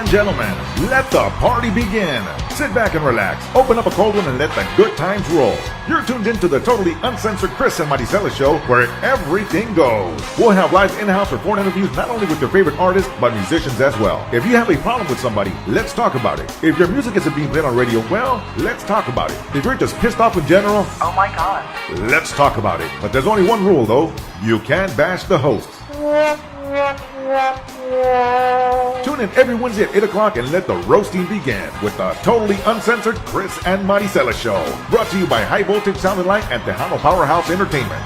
and gentlemen, let the party begin. Sit back and relax, open up a cold one, and let the good times roll. You're tuned into the totally uncensored Chris and Marisela show, where everything goes. We'll have live in-house or phone interviews not only with your favorite artists, but musicians as well. If you have a problem with somebody, let's talk about it. If your music isn't being played on radio, well, let's talk about it. If you're just pissed off in general, oh my god, let's talk about it. But there's only one rule, though. You can't bash the hosts. Tune in every Wednesday at 8 o'clock and let the roasting begin with the totally uncensored Chris and Marisela show. Brought to you by High Voltage Sound and Light and Tejano Powerhouse Entertainment.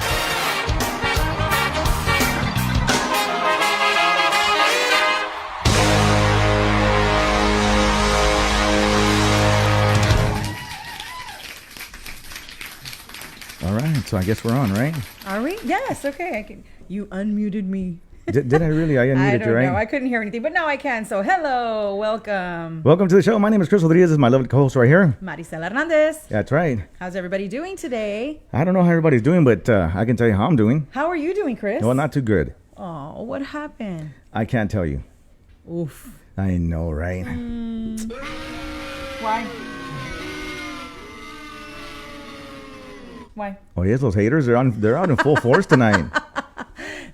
All right, so I guess we're on, right? are we? Yes, okay. You unmuted me. Did I really? I unmuted I you, don't right? know. I couldn't hear anything, but now I can. So hello, welcome. Welcome to the show. My name is Chris Rodriguez. This is my lovely co-host right here. Marisela Hernandez. That's right. How's everybody doing today? I don't know how everybody's doing, but I can tell you how I'm doing. How are you doing, Chris? Well, not too good. Oh, what happened? I can't tell you. Oof. I know, right? Why? Why? Oh, yes, those haters, they're out in full force tonight.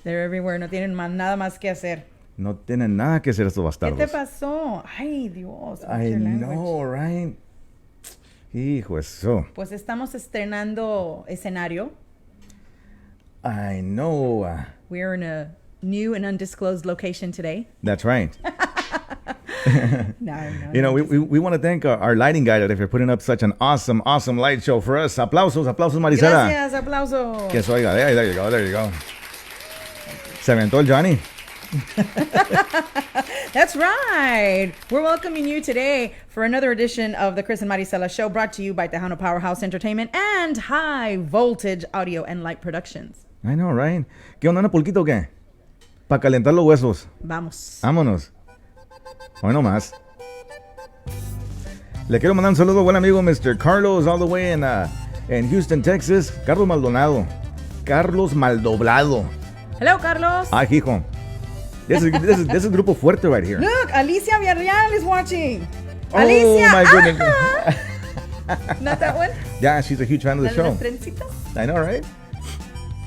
They're everywhere. No tienen nada más que hacer. No tienen nada que hacer estos ¿Qué te bastardos. pasó? Ay, Dios. I know, right? Hijo eso. Pues estamos estrenando escenario. I know. We're in a new and undisclosed location today. That's right. No. You know, we want to thank our lighting guy today for putting up such an awesome light show for us. Aplausos, Marisela. Gracias, aplauso. Que eso oiga. There you go. Se aventó el Johnny. That's right. We're welcoming you today for another edition of the Chris and Marisela show, brought to you by Tejano Powerhouse Entertainment and High Voltage Audio and Light Productions. I know, right? ¿Qué onda, pulquito o qué? Para calentar los huesos. Vamos. Vámonos. Hoy no más. Le quiero mandar un saludo a buen amigo Mr. Carlos, all the way in Houston, Texas. Carlos Maldonado. Carlos Maldoblado. Hello, Carlos. Ay, hijo. This is Grupo Fuerte right here. Look, Alicia Villarreal is watching. Oh, Alicia. my goodness. Not that one? Yeah, she's a huge fan of the show. Las trencitas. I know, right?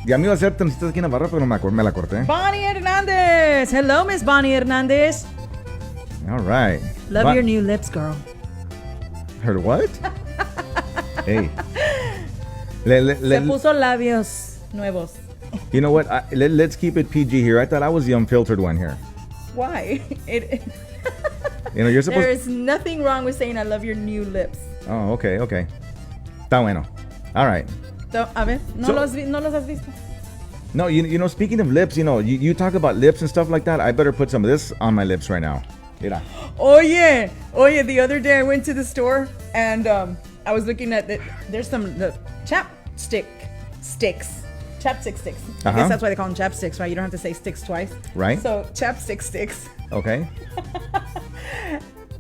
Y a mí iba a hacer trencitas aquí en Navarra, pero me la corté. Bonnie Hernandez. Hello, Miss Bonnie Hernandez. All right. Love your new lips, girl. Heard what? Hey. Se puso labios nuevos. You know what? Let's keep it PG here. I thought I was the unfiltered one here. Why? You know, you're supposed. There is nothing wrong with saying I love your new lips. Oh, okay. Está bueno. All right. So, a ver, no los has visto. No, you know, speaking of lips, you know, you talk about lips and stuff like that. I better put some of this on my lips right now. Mira. Oye, the other day I went to the store and I was looking at there's some chapstick sticks. Chapstick sticks. I guess that's why they call them chapsticks, right? You don't have to say sticks twice. Right. So, chapstick sticks. Okay.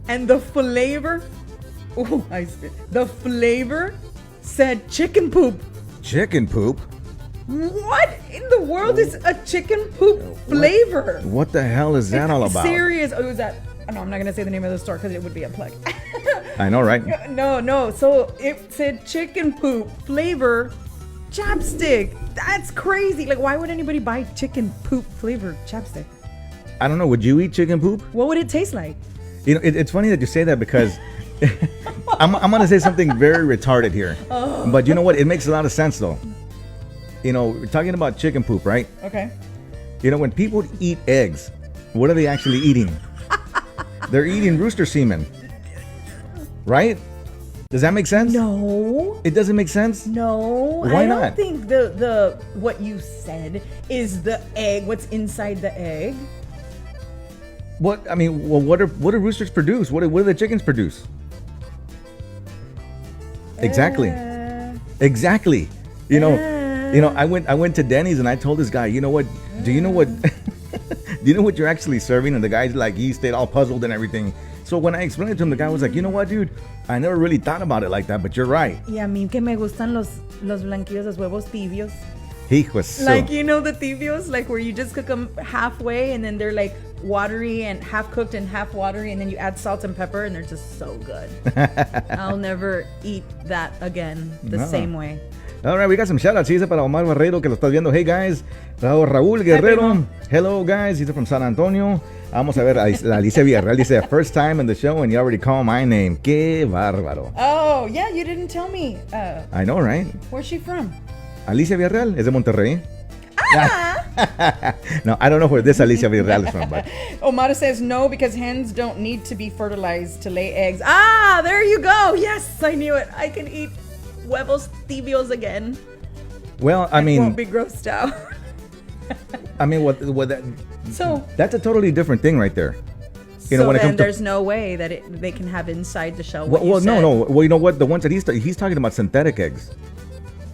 And the flavor, the flavor said chicken poop. Chicken poop? What in the world is a chicken poop flavor? What the hell is that all about? Serious. Oh, was that? No, I'm not going to say the name of the store because it would be a plug. I know, right? No. So it said chicken poop flavor chapstick. That's crazy. Like, why would anybody buy chicken poop flavored chapstick? I don't know. Would you eat chicken poop? What would it taste like? You know, it's funny that you say that because I'm going to say something very retarded here. Oh. But you know what? It makes a lot of sense, though. You know, we're talking about chicken poop, right? Okay. You know, when people eat eggs, what are they actually eating? They're eating rooster semen. Right? Does that make sense? No. It doesn't make sense? No. Why not? I don't think the what you said is the egg, what's inside the egg. What do roosters produce? What do the chickens produce? Exactly. Exactly. You know, I went to Denny's and I told this guy, you know what? Do you know what you're actually serving? And the guy's like, he stayed all puzzled and everything. So when I explained it to him, the guy was like, you know what, dude? I never really thought about it like that, but you're right. Y a mí que me gustan los blanquillos, los huevos tibios. Hijo, so. Like, you know, the tibios, like where you just cook them halfway and then they're like watery and half cooked and half watery, and then you add salt and pepper, and they're just so good. I'll never eat that again the same way. All right, we got some shout-outs. Dice para Omar Barrero, que lo estás viendo. Hey, guys. Raúl Guerrero. Hello, guys. He's from San Antonio. Vamos a ver. Alicia Villarreal dice, first time in the show and you already call my name. Qué bárbaro. Oh, yeah, you didn't tell me. I know, right? Where's she from? Alicia Villarreal es de Monterrey. No, I don't know where this Alicia Villarreal is from. But. Omar says no, because hens don't need to be fertilized to lay eggs. Ah, there you go. Yes, I knew it. I can eat huevos tibios again. Well, I mean, won't be grossed out. I mean, what that? So that's a totally different thing right there. You so know, when it then comes to, there's no way that they can have inside the shell. Well, no. Well, you know what? The ones that he's talking about synthetic eggs.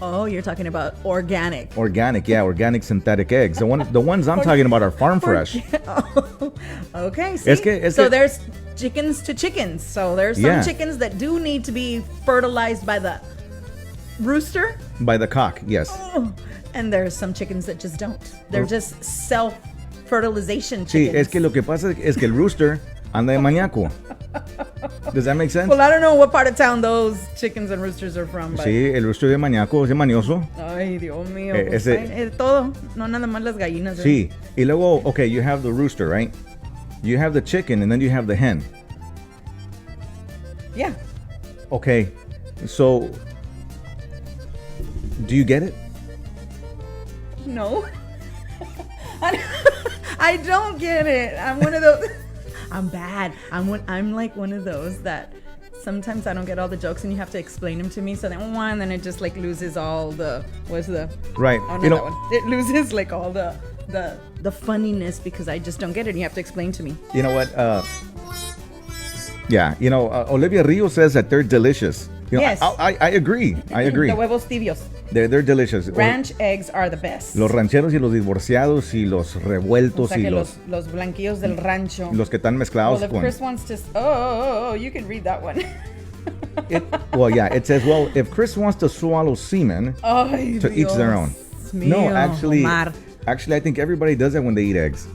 Oh, you're talking about organic. Organic, yeah, organic synthetic eggs. The ones I'm talking about are farm fresh. Oh, okay. See? So there's chickens to chickens. So there's some chickens that do need to be fertilized by the rooster. By the cock, yes. Oh, and there's some chickens that just don't. They're just self-fertilization chickens. Sí, es que lo que pasa es que el rooster anda de maníaco. Does that make sense? Well, I don't know what part of town those chickens and roosters are from. But... Sí, el rooster de maníaco, es de manioso. Ay, Dios mío. Todo, no nada más las gallinas. Sí, y luego, okay, you have the rooster, right? You have the chicken, and then you have the hen. Yeah. Okay, so, do you get it? No. I don't get it. I'm one of those... I'm bad. I'm like one of those that sometimes I don't get all the jokes and you have to explain them to me. So then it just like loses all the right. Oh, no, that one. It loses like all the funniness because I just don't get it. And you have to explain to me. You know what? Yeah. You know, Olivia Rio says that they're delicious. You know, yes. I agree. I agree. The huevos tibios. They're delicious. Ranch eggs are the best. Los rancheros y los divorciados y los revueltos, o sea, y que los blanquillos del rancho. Los que están mezclados. Well, if Chris wants to... Oh, you can read that one. It says, well, if Chris wants to swallow semen, to each their own. Mío, No, actually, Omar. I think everybody does that when they eat eggs.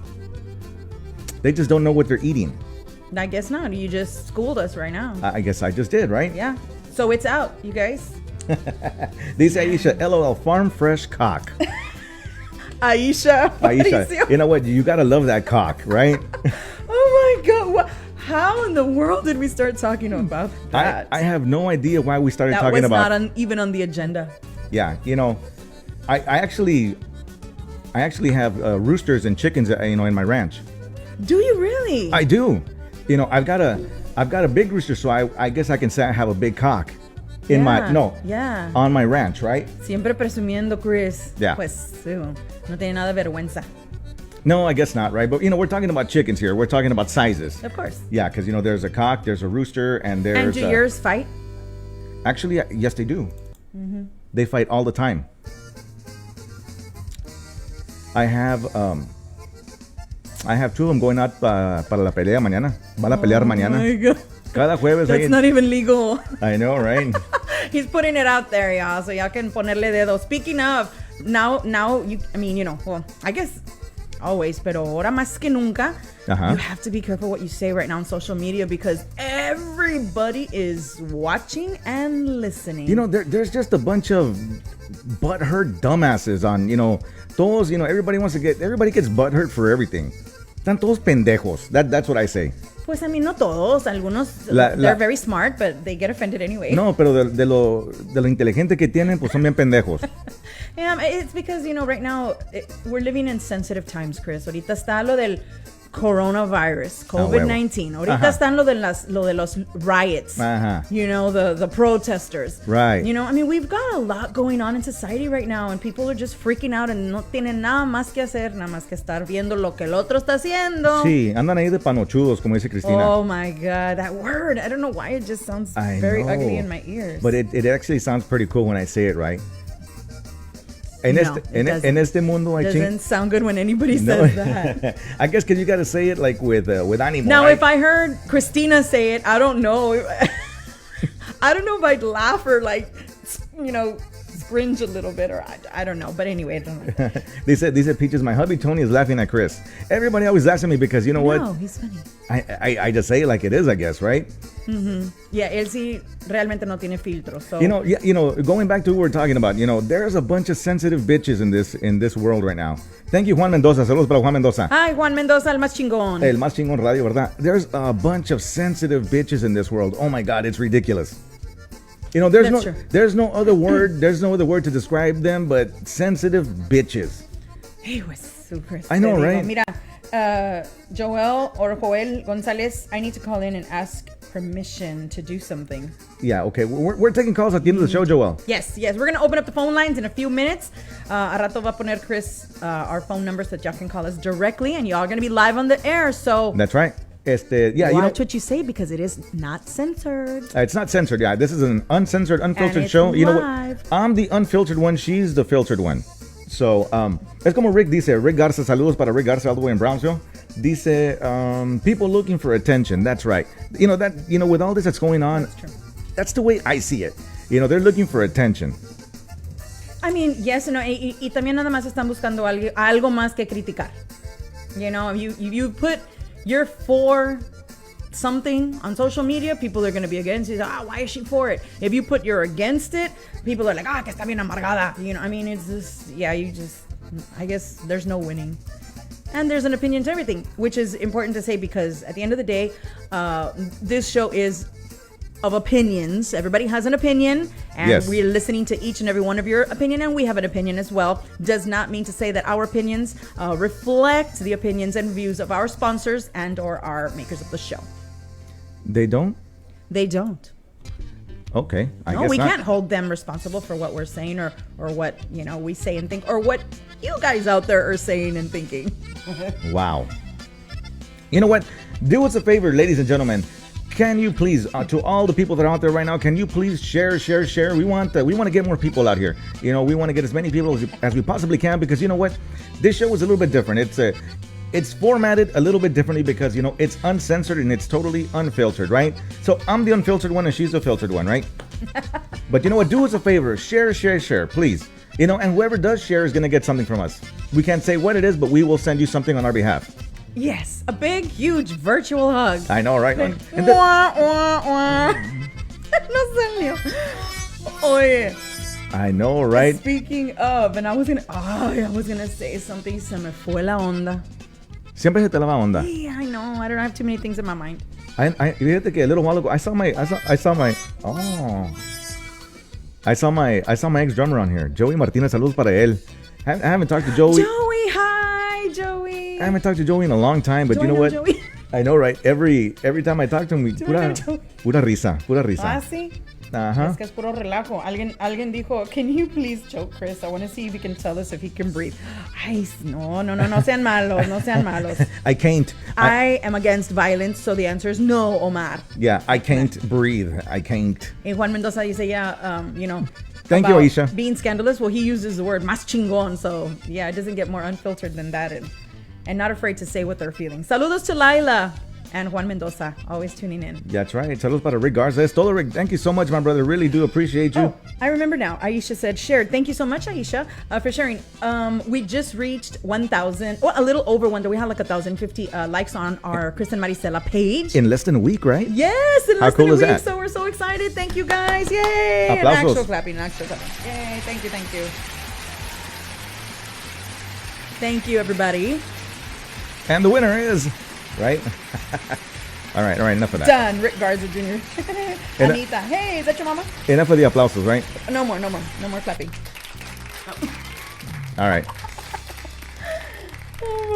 They just don't know what they're eating. I guess not. You just schooled us right now. I guess I just did, right? Yeah. So it's out, you guys. Dice Aisha, LOL, farm fresh cock. Aisha. You know what? You gotta love that cock, right? Oh my God. How in the world did we start talking about that? I have no idea why we started talking about that. Was not even on the agenda. Yeah, you know, I actually have roosters and chickens, in my ranch. Do you really? I do. You know, I've got a big rooster, so I guess I can say I have a big cock on my ranch, right? Siempre presumiendo, Chris. Yeah. Pues, no tiene nada de vergüenza. No, I guess not, right? But, we're talking about chickens here. We're talking about sizes. Of course. Yeah, because, there's a cock, there's a rooster, and there's... And do yours fight? Actually, yes, they do. Mm-hmm. They fight all the time. I have two of them going out para la pelea mañana. Van a pelear mañana. Oh my God. Cada jueves. That's not even legal. I know, right? He's putting it out there, y'all, so y'all can ponerle dedo. Speaking of, now, well, I guess always, pero ahora más que nunca, you have to be careful what you say right now on social media because everybody is watching and listening. There's just a bunch of butthurt dumbasses on, todos, everybody gets butthurt for everything. Están todos pendejos. That's what I say. Pues no todos, algunos they're very smart, but they get offended anyway. No, pero de lo inteligente que tienen, pues son bien pendejos. Yeah, it's because, right now, we're living in sensitive times, Chris. Ahorita está lo del coronavirus, COVID-19. Ahorita están lo de los riots. The protesters. Right. We've got a lot going on in society right now, and people are just freaking out and no tienen nada más que hacer, nada más que estar viendo lo que el otro está haciendo. Sí, andan ahí de panochudos, como dice Cristina. Oh my God, that word. I don't know why it just sounds very ugly in my ears. But it actually sounds pretty cool when I say it, right? En este mundo, I think doesn't sound good when anybody says that. I guess because you got to say it like with ánimo. Now, right? if I heard Christina say it, I don't know. I don't know if I'd laugh or cringe a little bit, or I don't know. But anyway, I don't know. They said Peaches, my hubby Tony is laughing at Chris. Everybody always laughs at me because you know what? No, he's funny. I just say it like it is, I guess, right? Yeah, él sí realmente no tiene filtro. So Going back to what we're talking about, there's a bunch of sensitive bitches in this world right now. Thank you, Juan Mendoza. Saludos para Juan Mendoza. Hi, Juan Mendoza, el más chingón. El más chingón radio, ¿verdad? There's a bunch of sensitive bitches in this world. Oh my God, it's ridiculous. There's no other word to describe them but sensitive bitches. Hey, was super. I know, right? Mira, Joel Gonzalez, I need to call in and ask permission to do something. Yeah, okay. We're taking calls at the end of the show, Joel. Yes. We're going to open up the phone lines in a few minutes. A rato va a poner Chris our phone numbers so that y'all can call us directly, and y'all are going to be live on the air. So that's right. Watch what you say because it is not censored. It's not censored. Yeah, this is an uncensored, unfiltered show. You know what? I'm the unfiltered one. She's the filtered one. So, es como Rick dice. Rick Garza, saludos para Rick Garza all the way in Brownsville. Dice, people looking for attention. That's right. With all this that's going on, that's the way I see it. They're looking for attention. I mean, yes, y también nada más están buscando algo más que criticar. You put you're for something on social media, people are going to be against it. Why is she for it? If you put you're against it, people are like, que está bien amargada. It's just, I guess there's no winning. And there's an opinion to everything, which is important to say because at the end of the day, this show is of opinions. Everybody has an opinion, and yes, we're listening to each and every one of your opinion, and we have an opinion as well. Does not mean to say that our opinions reflect the opinions and views of our sponsors and or our makers of the show. They don't? They don't. Okay, I guess we not. can't hold them responsible for what we're saying or what we say and think or what you guys out there are saying and thinking. Wow. You know what? Do us a favor, ladies and gentlemen. Can you please, to all the people that are out there right now, can you please share? We want to get more people out here. We want to get as many people as we possibly can because you know what? This show is a little bit different. It's formatted a little bit differently because, it's uncensored and it's totally unfiltered, right? So I'm the unfiltered one and she's the filtered one, right? But you know what? Do us a favor. Share, please. And whoever does share is going to get something from us. We can't say what it is, but we will send you something on our behalf. Yes, a big, huge virtual hug. I know, right? No salió. Oye. I know, right? Speaking of, and I was gonna say something. Se me fue la onda. Siempre se te la va onda. Yeah, I know. I don't have too many things in my mind. Fíjate que a little while ago I saw my ex drummer on here, Joey Martinez. Saludos para él. I haven't talked to Joey. Hi, Joey. I haven't talked to Joey in a long time, but you know what? Joey. I know, right? Every time I talk to him, pura risa. Ah, sí. Es que es puro relajo. Alguien dijo, can you please choke Chris? I want to see if he can tell us if he can breathe. Ay, no sean malos. I can't. I am against violence, so the answer is no, Omar. Yeah, I can't breathe. I can't. And Juan Mendoza dice, Thank you, Aisha. Being scandalous, well, he uses the word más chingón, so yeah, it doesn't get more unfiltered than that. And not afraid to say what they're feeling. Saludos to Laila and Juan Mendoza, always tuning in. That's right. Saludos para Rick Garza. Todo Rick, thank you so much, my brother. Really do appreciate you. Oh, I remember now. Aisha said, shared. Thank you so much, Aisha, for sharing. We just reached 1,000, a little over 1,000. We had like 1,050 likes on our Chris and Marisela page. In less than a week, right? Yes, in How less cool than a is week. that? So we're so excited. Thank you, guys. Yay. Aplausos. And actual clapping. Yay. Thank you. Thank you, everybody. And the winner is, right? All right, enough of that. Done. Rick Garza Jr. Anita, hey, is that your mama? Enough of the aplausos, right? No more clapping. All right.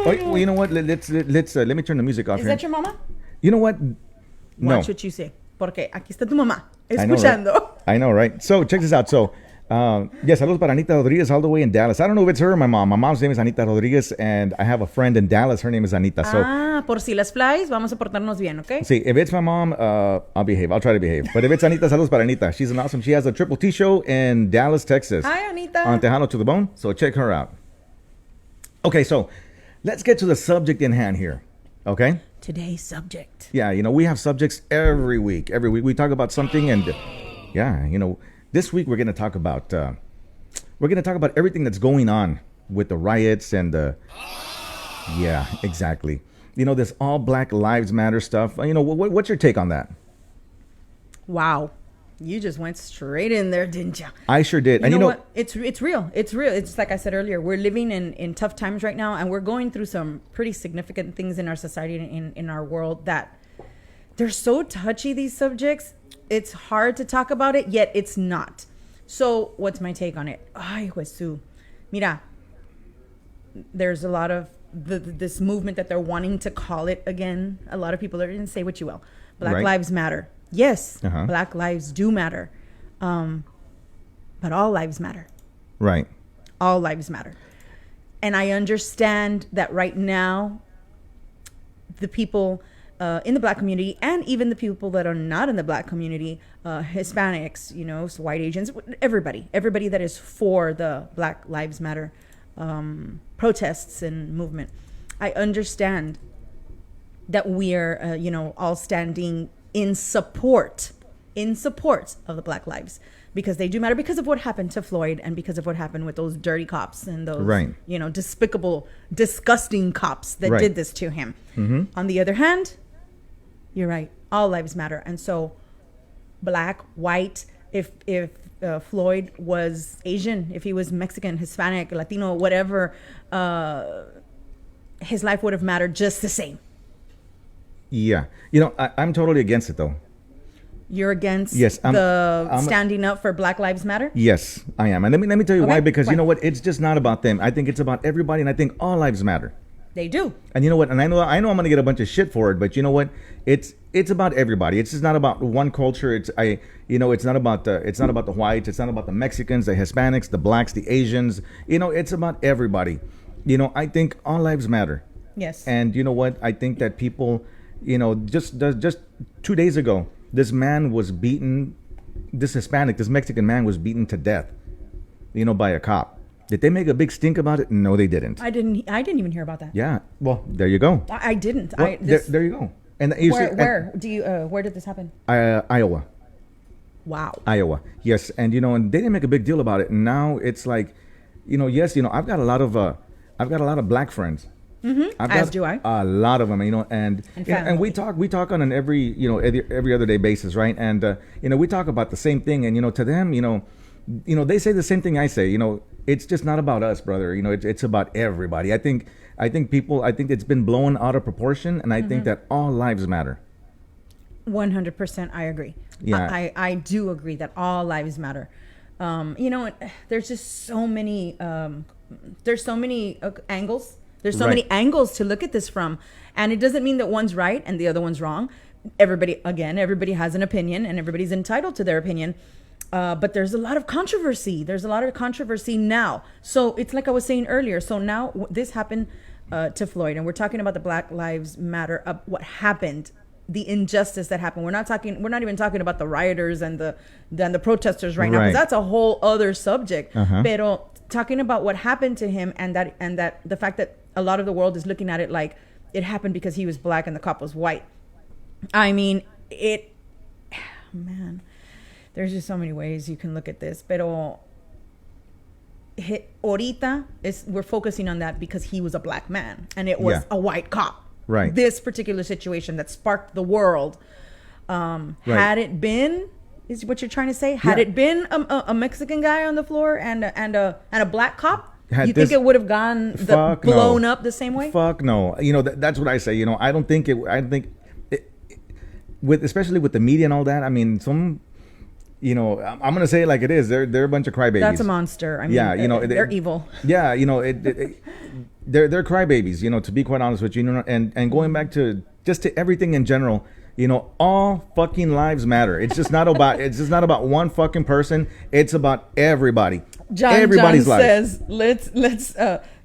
Well, you know what? Let's let me turn the music off Is here. that your mama? You know what? No. Watch what you say. Porque aquí está tu mamá. I know, Escuchando. I know, right? So check this out. So, yes, saludos para Anita Rodriguez all the way in Dallas. I don't know if it's her or my mom. My mom's name is Anita Rodriguez, and I have a friend in Dallas. Her name is Anita. So, por si las flies, vamos a portarnos bien, okay? See, if it's my mom, I'll behave. I'll try to behave. But if it's Anita, saludos para Anita. She's an awesome. She has a Triple T show in Dallas, Texas. Hi, Anita. On Tejano to the Bone. So check her out. Okay, so let's get to the subject in hand here. Okay? Today's subject. Yeah, we have subjects every week. Every week we talk about something, and yeah, this week we're going to talk about We're going to talk about everything that's going on with the riots and the... Yeah, exactly. You know, this all Black Lives Matter stuff. You know, what's your take on that? Wow. You just went straight in there, didn't you? I sure did. You know what? It's real. It's real. It's like I said earlier, we're living in tough times right now, and we're going through some pretty significant things in our society and in our world that they're so touchy, these subjects. It's hard to talk about it, yet it's not. So what's my take on it? Ay, Jesús. Mira, there's a lot of this movement that they're wanting to call it again. A lot of people are going to say what you will. Black Lives Matter. Yes, Black lives do matter. But all lives matter. Right. All lives matter. And I understand that right now, the people in the Black community, and even the people that are not in the Black community, Hispanics, you know, so white Asians, everybody that is for the Black Lives Matter protests and movement. I understand that we are, you know, all standing in support of the Black lives, because they do matter, because of what happened to Floyd and because of what happened with those dirty cops and those, you know, despicable, disgusting cops that did this to him. On the other hand, you're right. All lives matter. And so Black, white, if Floyd was Asian, if he was Mexican, Hispanic, Latino, whatever, his life would have mattered just the same. Yeah. You know, I'm totally against it, though. You're against I'm standing up for Black Lives Matter? Yes, I am. And let me tell you why. Because you know what? It's just not about them. I think it's about everybody, and I think all lives matter. They do. And you know what? And I know I'm going to get a bunch of shit for it, but you know what? It's about everybody. It's just not about one culture. It's not about the whites. It's not about the Mexicans, the Hispanics, the Blacks, the Asians. You know, it's about everybody. You know, I think all lives matter. Yes. And you know what? I think that people, you know, just 2 days ago, this man was beaten. This Mexican man was beaten to death, you know, by a cop. Did they make a big stink about it? No, they didn't. I didn't even hear about that. Yeah. Well, there you go. I didn't. Well, there you go. And where did this happen? Iowa. Wow. Iowa. Yes. And you know, and they didn't make a big deal about it. And now it's like, you know, yes, you know, I've got a lot of Black friends. As do I. A lot of them, you know, and we talk on an every other day basis, right? And you know, we talk about the same thing, and you know, to them, you know, they say the same thing I say. You know, it's just not about us, brother. You know, it's about everybody. I think it's been blown out of proportion, and I think that all lives matter. 100%, I agree. Yeah, I do agree that all lives matter. You know, there's just so many. There's so many angles. There's so many angles to look at this from. And it doesn't mean that one's right and the other one's wrong. Everybody has an opinion, and everybody's entitled to their opinion. But there's a lot of controversy. There's a lot of controversy now. So it's like I was saying earlier. So now this happened to Floyd, and we're talking about the Black Lives Matter, what happened, the injustice that happened. We're not even talking about the rioters and the protesters right now, because that's a whole other subject. Pero talking about what happened to him, and that the fact that a lot of the world is looking at it like it happened because he was Black and the cop was white. I mean, man, there's just so many ways you can look at this. Pero ahorita we're focusing on that because he was a Black man and it was a white cop. Right. This particular situation that sparked the world. Had it been, is what you're trying to say? Had it been a Mexican guy on the floor and a Black cop, you think it would have gone blown up the same way? Fuck no. You know, that's what I say. You know, I think especially with the media and all that. I mean, you know, I'm gonna say it like it is. They're a bunch of crybabies. That's a monster. I mean, yeah, you know, they're evil. Yeah, you know, they're crybabies. You know, to be quite honest with you, you know, and going back to everything in general. You know, all fucking lives matter. It's just not about one fucking person. It's about everybody. Everybody's life. Says, let's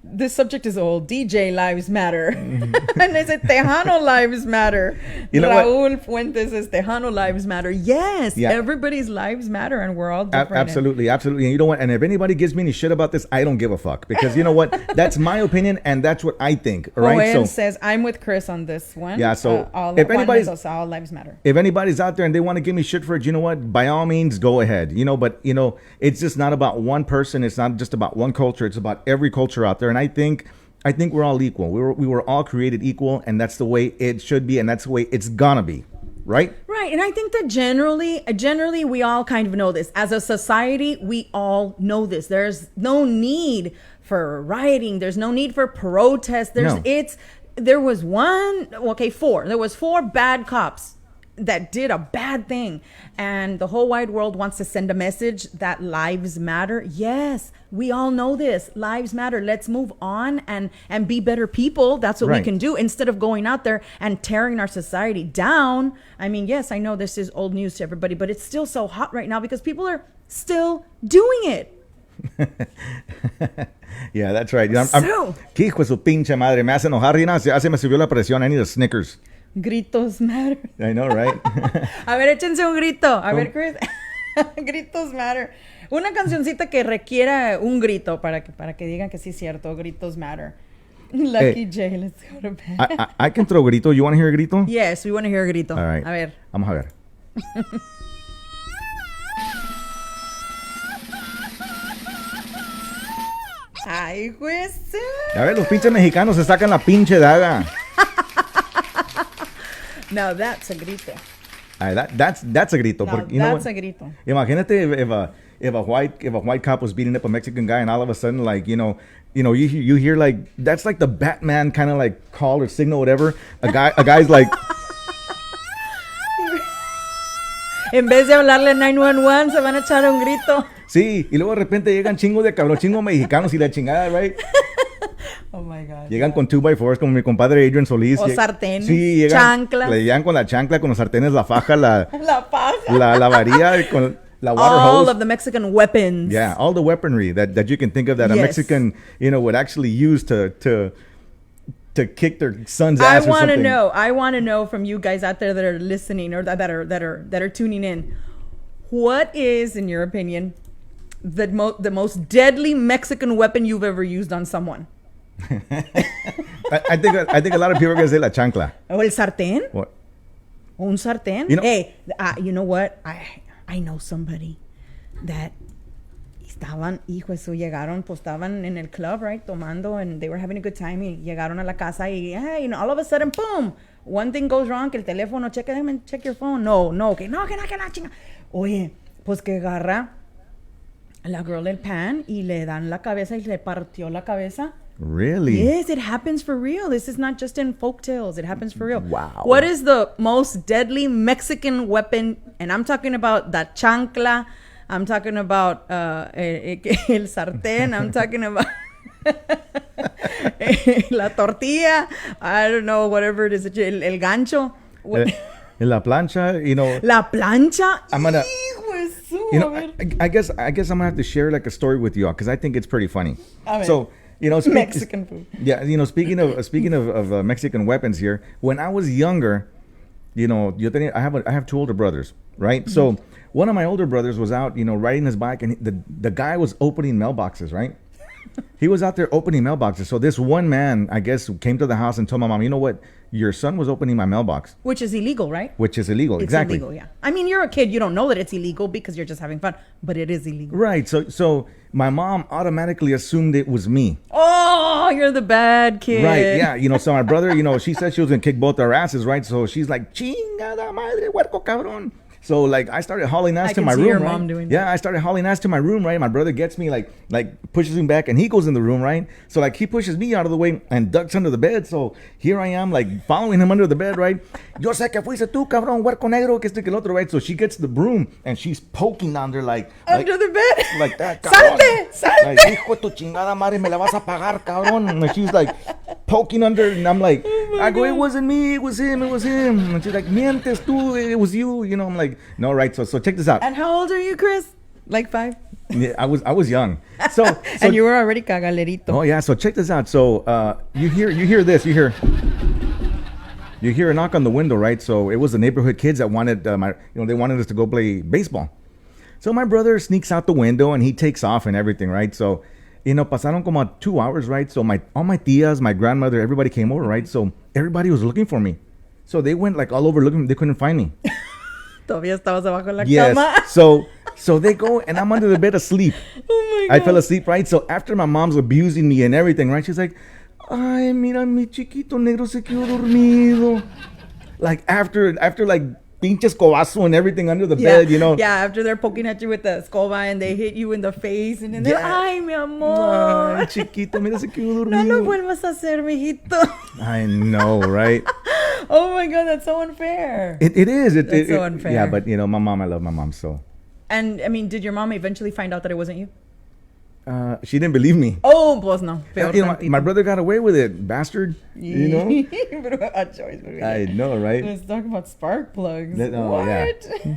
this subject is old. DJ lives matter. And they said Tejano lives matter. You know Raul Fuentes says Tejano lives matter. Yes, Yeah. everybody's lives matter, and we're all different. Absolutely. And you know what? And if anybody gives me any shit about this, I don't give a fuck, because you know what? That's my opinion, and that's what I think. All right. Joel says I'm with Chris on this one. Yeah, so all, if anybody's- all lives matter. If anybody's out there and they want to give me shit for it, you know what? By all means, go ahead. You know, but you know, it's just not about one person. It's not just about one culture. It's about every culture out there. And I think we're all equal. We were all created equal, and that's the way it should be, and that's the way it's gonna be, right? Right, and I think that generally we all kind of know this. As a society, we all know this. There's no need for rioting. There's no need for protest. No. There was four. There was 4 bad cops that did a bad thing, and the whole wide world wants to send a message that lives matter. Yes, we all know this. Lives matter. Let's move on and be better people. That's what we Right. can do, instead of going out there and tearing our society down. I mean, yes, I know this is old news to everybody, but it's still so hot right now because people are still doing it. Yeah, that's right. So- ¿Qué hijo de su pinche madre? Me hace enojar, Rina. Ya se me subió la presión. I need a Snickers. Gritos matter. I know, right? A ver, échense un grito. A ver, Chris. Gritos matter. Una cancioncita que requiera un grito para que digan que sí es cierto. Gritos matter. Lucky J, let's go to bed. I can throw grito. You want to hear a grito? Yes, we want to hear a grito. All right. A ver. Vamos a ver. Ay, juez. A ver, los pinches mexicanos se sacan la pinche daga. Now that's a grito. All right, that's a grito. Now Porque, you know that's what? a grito. Imagínate if a white cop was beating up a Mexican guy, and all of a sudden, like, you hear like, that's like the Batman kind of like call or signal, whatever. A guy's like, En vez de hablarle 911, se van a echar un grito. sí, y luego de repente llegan chingos mexicanos y la chingada, right? Oh my God. Llegan con 2x4s como mi compadre Adrian Solís. O sartenes, Sí, llegan, chanclas. le llegan con la chancla, con los sartenes, la faja, la paja. la varilla, con la water All hose. of the Mexican weapons. Yeah, all the weaponry that you can think of that a Yes. Mexican, would actually use to kick their son's I ass or want to something. know. I want to know from you guys out there that are listening or that are tuning in. What is, in your opinion, the most deadly Mexican weapon you've ever used on someone? I think a lot of people are gonna say la chancla. O el sartén? What? Un sartén? You know- Hey, you know what? I know somebody that llegaron, pues estaban en el club, right, tomando, and they were having a good time, y llegaron a la casa, y, hey, all of a sudden, boom, one thing goes wrong, que el teléfono, check your phone, que la chinga. Oye, pues que agarra la girl del pan, y le dan la cabeza, y le partió la cabeza. Really? Yes, it happens for real. This is not just in folk tales. It happens for real. Wow. What is the most deadly Mexican weapon? And I'm talking about the chancla. I'm talking about el sartén. I'm talking about la tortilla. I don't know, whatever it is. El gancho. La plancha, La plancha. I'm gonna- Hijo de su, I guess I'm gonna have to share like a story with you all, because I think it's pretty funny. A ver. So, Mexican food. Yeah, speaking of Mexican weapons here, when I was younger, I have 2 older brothers, right? Mm-hmm. So one of my older brothers was out, riding his bike, and the guy was opening mailboxes, right? He was out there opening mailboxes. So this one man, I guess, came to the house and told my mom, you know what? Your son was opening my mailbox. Which is illegal, right? Which is illegal, It's exactly. illegal, yeah. I mean, you're a kid. You don't know that it's illegal because you're just having fun. But it is illegal. Right. So my mom automatically assumed it was me. Oh, you're the bad kid. Right, yeah. So my brother, she said she was going to kick both our asses, right? So she's like, chingada madre, huerco cabrón. So, like, I started hauling ass I to can my see room, your right? mom doing Yeah, I started hauling ass to my room, right? My brother gets me, like pushes me back, and he goes in the room, right? So, like, he pushes me out of the way and ducks under the bed. So here I am, like, following him under the bed, right? Yo sé que fuiste tú, cabrón, huerco negro, que este que el otro, right? So she gets the broom, and she's poking down there, like Under the bed. like that, cabrón. Salte. Like, hijo de tu chingada madre, me la vas a pagar, cabrón. And she's like poking under, and I'm like, I go, it wasn't me, it was him. And she's like, mientes tú, it was you. I'm like, no, right. So check this out. And how old are you, Chris? Like 5? Yeah, I was young. So And you were already cagalerito. oh yeah, so check this out. So you hear this, you hear a knock on the window, right? So it was the neighborhood kids that wanted they wanted us to go play baseball. So my brother sneaks out the window and he takes off and everything, right? So pasaron como 2 hours, right? So all my tias, my grandmother, everybody came over, right? So everybody was looking for me. So they went like all over looking, they couldn't find me. Todavía estabas abajo en la Yes. cama. So they go and I'm under the bed asleep. Oh my I God. fell asleep, right? So after my mom's abusing me and everything, right? She's like, ay, mira, mi chiquito negro se quedó dormido. Like after like pinche escobazo and everything under the bed, Yeah, after they're poking at you with the escoba and they hit you in the face and then they're, Yeah. ay, mi amor. Ay, chiquito, mira, se quedó No lo dormido. vuelvas a hacer, mijito. I know, right? Oh my God, that's so unfair. It is. That's so unfair. Yeah, but my mom, I love my mom, so. And I mean, did your mom eventually find out that it wasn't you? She didn't believe me. Oh, pues no. Peor My brother got away with it, bastard. Pero a choice, baby. I know, right? Let's talk about spark plugs. Oh, What? yeah.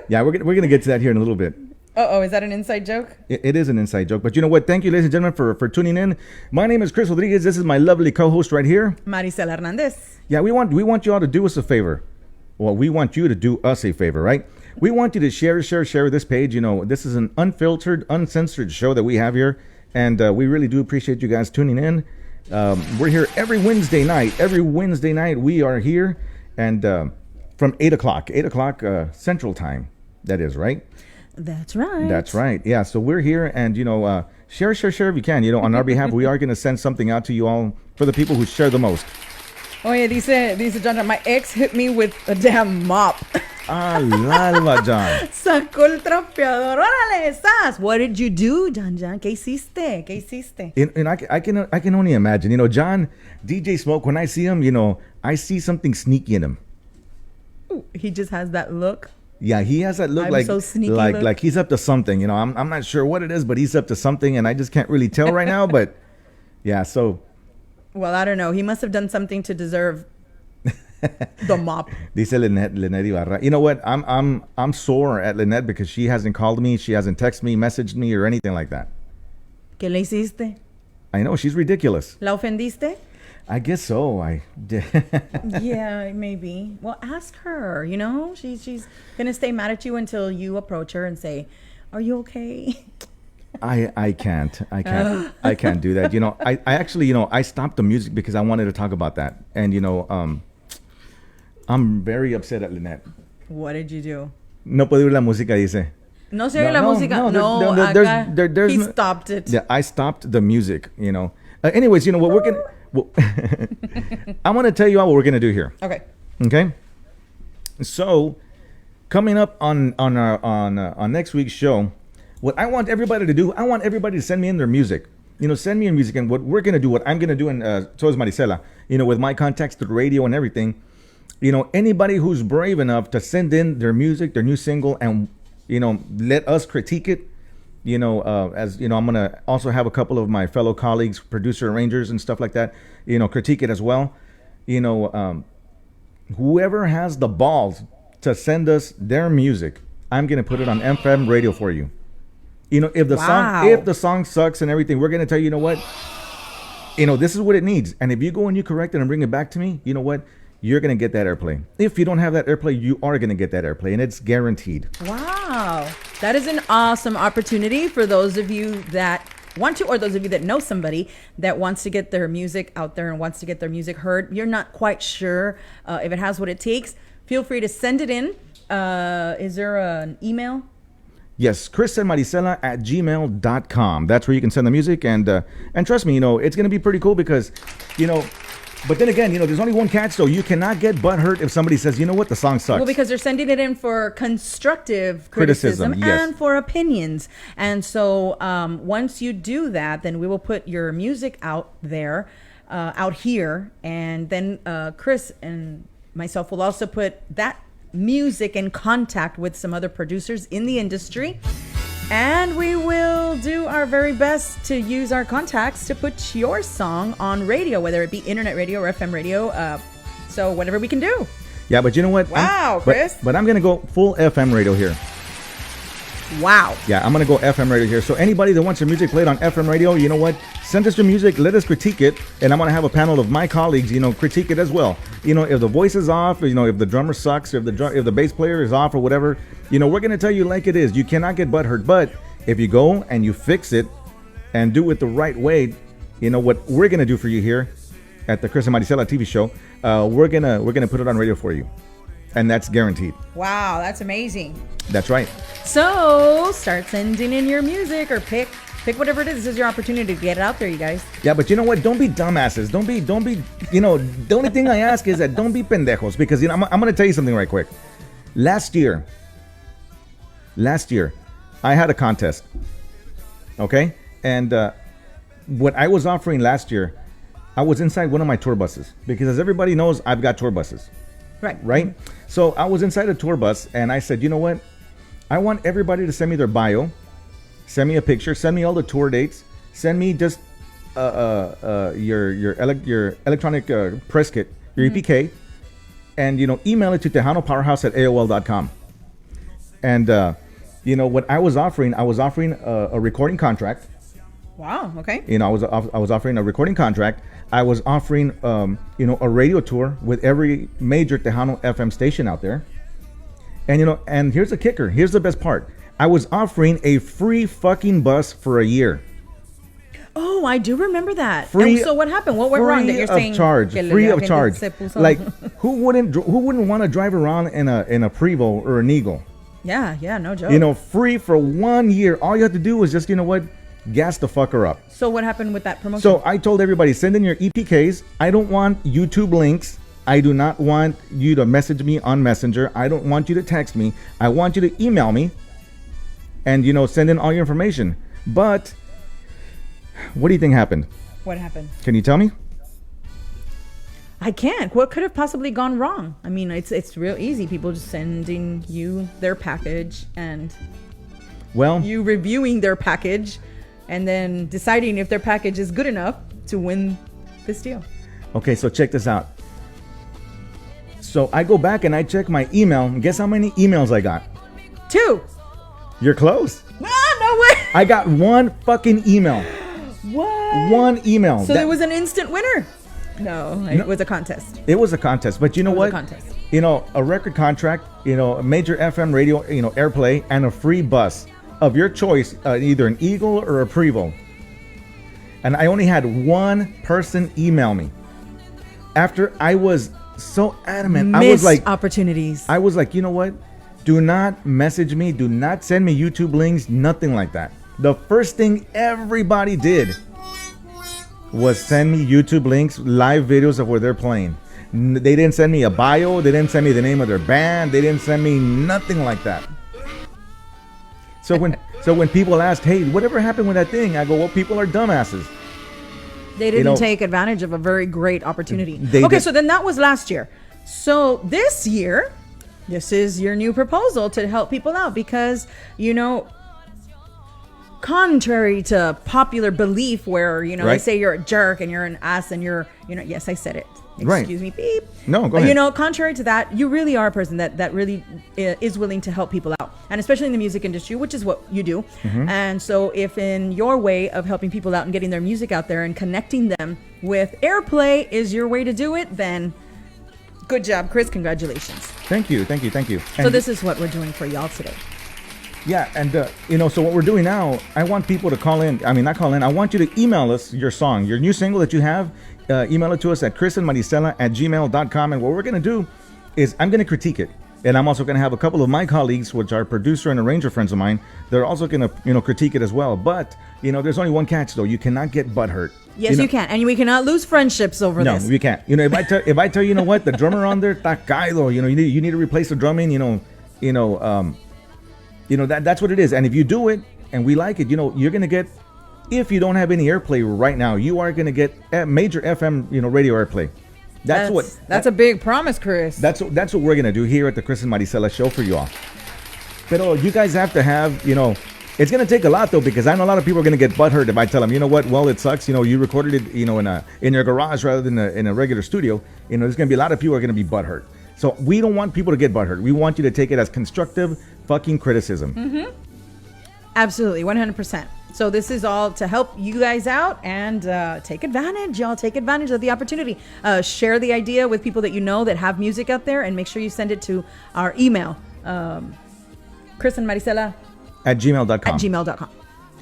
Yeah, we're gonna get to that here in a little bit. Uh-oh, is that an inside joke? It is an inside joke, but you know what? Thank you, ladies and gentlemen, for tuning in. My name is Chris Rodriguez. This is my lovely co-host right here. Marisela Hernandez. Yeah, we want you all to do us a favor. Well, we want you to do us a favor, right? We want you to share this page. This is an unfiltered, uncensored show that we have here, and we really do appreciate you guys tuning in. We're here every Wednesday night. Every Wednesday night we are here, and from 8 o'clock Central Time. That is right. That's right. That's right. Yeah. So we're here, and share if you can. On our behalf, we are going to send something out to you all for the people who share the most. Oye, dice John, my ex hit me with a damn mop. Alma, John. Sacó el trapeador. Órale, estás. What did you do, John? ¿Qué hiciste? And I can only imagine. John, DJ Smoke. When I see him, I see something sneaky in him. Ooh, he just has that look. Yeah, he has that look I'm like so sneaky like look. like he's up to something. I'm not sure what it is, but he's up to something, and I just can't really tell right now. But yeah, so. Well, I don't know. He must have done something to deserve the mop. Dice Lynette Ibarra. You know what? I'm sore at Lynette because she hasn't called me, she hasn't texted me, messaged me, or anything like that. ¿Qué le hiciste? I know, she's ridiculous. ¿La ofendiste? I guess so. I did. Yeah, maybe. Well, ask her. She's gonna stay mad at you until you approach her and say, "Are you okay?" I can't do that. I actually, I stopped the music because I wanted to talk about that. And I'm very upset at Lynette. What did you do? No puedo oír la música, dice. No se oye la música. No, there's he no- stopped it. Yeah, I stopped the music, Anyways, what we're gonna I'm gonna tell you all what we're gonna do here. Okay. So coming up on next week's show, what I want everybody to do, I want everybody to send me in their music. Send me your music, and what we're gonna do, what I'm gonna do, and so is Marisela. With my contacts to the radio and everything. Anybody who's brave enough to send in their music, their new single, and let us critique it. I'm gonna also have a couple of my fellow colleagues, producer arrangers and stuff like that, critique it as well. Whoever has the balls to send us their music, I'm gonna put it on FM radio for you. If the song sucks and everything, we're gonna tell you, what, this is what it needs. And if you go and you correct it and bring it back to me, you know what? You're going to get that airplay. If you don't have that airplay, you are going to get that airplay, and it's guaranteed. Wow. That is an awesome opportunity for those of you that want to, or those of you that know somebody that wants to get their music out there and wants to get their music heard. You're not quite sure if it has what it takes. Feel free to send it in. Is there an email? Yes, Chris and Marisela at gmail.com. That's where you can send the music. And trust me, it's going to be pretty cool because, but then again, there's only one catch, so you cannot get butthurt if somebody says, the song sucks. Well, because they're sending it in for constructive criticism yes. and for opinions. And so once you do that, then we will put your music out there, out here. And then Chris and myself will also put that music in contact with some other producers in the industry. And we will do our very best to use our contacts to put your song on radio, whether it be internet radio or FM radio. So whatever we can do. Yeah, but you know what? Wow, Chris. But I'm going to go full FM radio here. Wow. Yeah, I'm going to go FM radio here. So anybody that wants your music played on FM radio, you know what? Send us your music. Let us critique it. And I'm going to have a panel of my colleagues, critique it as well. If the voice is off, or, if the drummer sucks, or if the bass player is off or whatever, we're going to tell you like it is. You cannot get butthurt. But if you go and you fix it and do it the right way, what we're going to do for you here at the Chris and Marisela TV show, we're going to put it on radio for you. And that's guaranteed. Wow, that's amazing. That's right. So start sending in your music or pick whatever it is. This is your opportunity to get it out there, you guys. Yeah, but you know what? Don't be dumbasses. Don't be, the only thing I ask is that don't be pendejos, because, I'm going to tell you something right quick. Last year, I had a contest. Okay? And what I was offering last year, I was inside one of my tour buses, because as everybody knows, I've got tour buses. Right? So I was inside a tour bus and I said, you know what? I want everybody to send me their bio, send me a picture, send me all the tour dates, send me just your electronic press kit, your EPK, and email it to tejanopowerhouse@aol.com. And what I was offering a recording contract. Wow. Okay. I was offering a recording contract. I was offering, a radio tour with every major Tejano FM station out there. And, and here's the kicker. Here's the best part. I was offering a free fucking bus for a year. Oh, I do remember that. Free. So what happened? What went wrong that you're saying? Free of charge. Like, who wouldn't want to drive around in a Prevost or an Eagle? Yeah, no joke. Free for 1 year. All you have to do was just, gas the fucker up. So what happened with that promotion? So I told everybody, send in your EPKs. I don't want YouTube links. I do not want you to message me on Messenger. I don't want you to text me. I want you to email me and, send in all your information. But what do you think happened? What happened? Can you tell me? I can't. What could have possibly gone wrong? I mean, it's real easy. People just sending you their package and you reviewing their package and then deciding if their package is good enough to win this deal. Okay, so check this out. So I go back and I check my email. Guess how many emails I got? 2. You're close. Ah, no way. I got 1 fucking email. What? 1 email. So there was an instant winner? No, it was a contest. It was a contest. But you know what? It was a contest. A record contract, a major FM radio, airplay, and a free bus of your choice, either an Eagle or a Prevost. And I only had 1 person email me. After I was so adamant, I was like, opportunities. I was like, you know what? Do not message me. Do not send me YouTube links. Nothing like that. The first thing everybody did was send me YouTube links, live videos of where they're playing. They didn't send me a bio. They didn't send me the name of their band. They didn't send me nothing like that. So when people asked, hey, whatever happened with that thing? I go, well, people are dumbasses. They didn't take advantage of a very great opportunity. So then that was last year. So this year, this is your new proposal to help people out because, contrary to popular belief where, they say you're a jerk and you're an ass and you're, yes, I said it. Excuse me, beep. No, go ahead. Contrary to that, you really are a person that really is willing to help people out. And especially in the music industry, which is what you do. Mm-hmm. And so if in your way of helping people out and getting their music out there and connecting them with airplay is your way to do it, then good job, Chris. Congratulations. Thank you. So this is what we're doing for y'all today. Yeah, and so what we're doing now, I want people to call in. I mean, not call in. I want you to email us your song, your new single that you have. Email it to us at chrisandmarisela@gmail.com. And what we're going to do is I'm going to critique it. And I'm also going to have a couple of my colleagues, which are producer and arranger friends of mine. They're also going to, critique it as well. But, there's only one catch, though. You cannot get butthurt. Yes, you can. And we cannot lose friendships over this. No, we can't. If I tell you know what, the drummer on there, está caído. You need to replace the drumming, that's what it is. And if you do it and we like it, you're going to get, if you don't have any airplay right now, you are going to get major FM, radio airplay. That's a big promise, Chris. That's what we're going to do here at the Chris and Marisela show for you all. But you guys have to have, it's going to take a lot though, because I know a lot of people are going to get butthurt if I tell them, well, it sucks. You recorded it, in your garage rather than in a regular studio. There's going to be a lot of people are going to be butthurt. So we don't want people to get butthurt. We want you to take it as constructive fucking criticism. Mm-hmm. Absolutely, 100%. So this is all to help you guys out and take advantage, y'all. Take advantage of the opportunity. Share the idea with people that you know that have music out there, and make sure you send it to our email, Chris and Marisela at gmail.com. At gmail.com.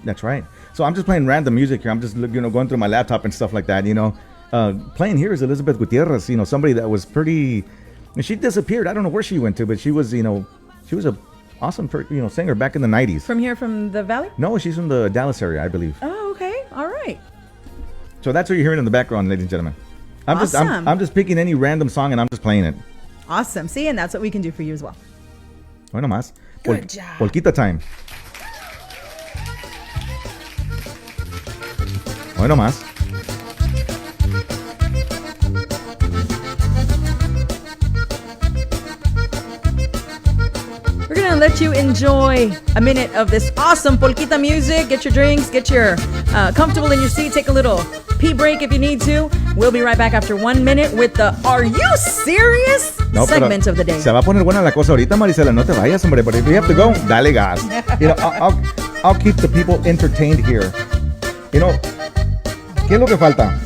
That's right. So I'm just playing random music here. I'm just going through my laptop and stuff like that. Playing here is Elizabeth Gutierrez. Somebody that was pretty. She disappeared. I don't know where she went to, but she was a awesome singer back in the 90s. From here, from the Valley? No, she's from the Dallas area, I believe. Oh, okay. All right. So that's what you're hearing in the background, ladies and gentlemen. Awesome. I'm just picking any random song and I'm just playing it. Awesome. See, and that's what we can do for you as well. Hoy nomás. Good job. Polquita time. Hoy nomás. We're going to let you enjoy a minute of this awesome polquita music. Get your drinks, get your comfortable in your seat, take a little pee break if you need to. We'll be right back after 1 minute with the Are You Serious? Segment of the day. Se va a poner buena la cosa ahorita, Marisela. No te vayas, hombre. But if you have to go, dale gas. I'll keep the people entertained here. ¿Qué es lo que falta?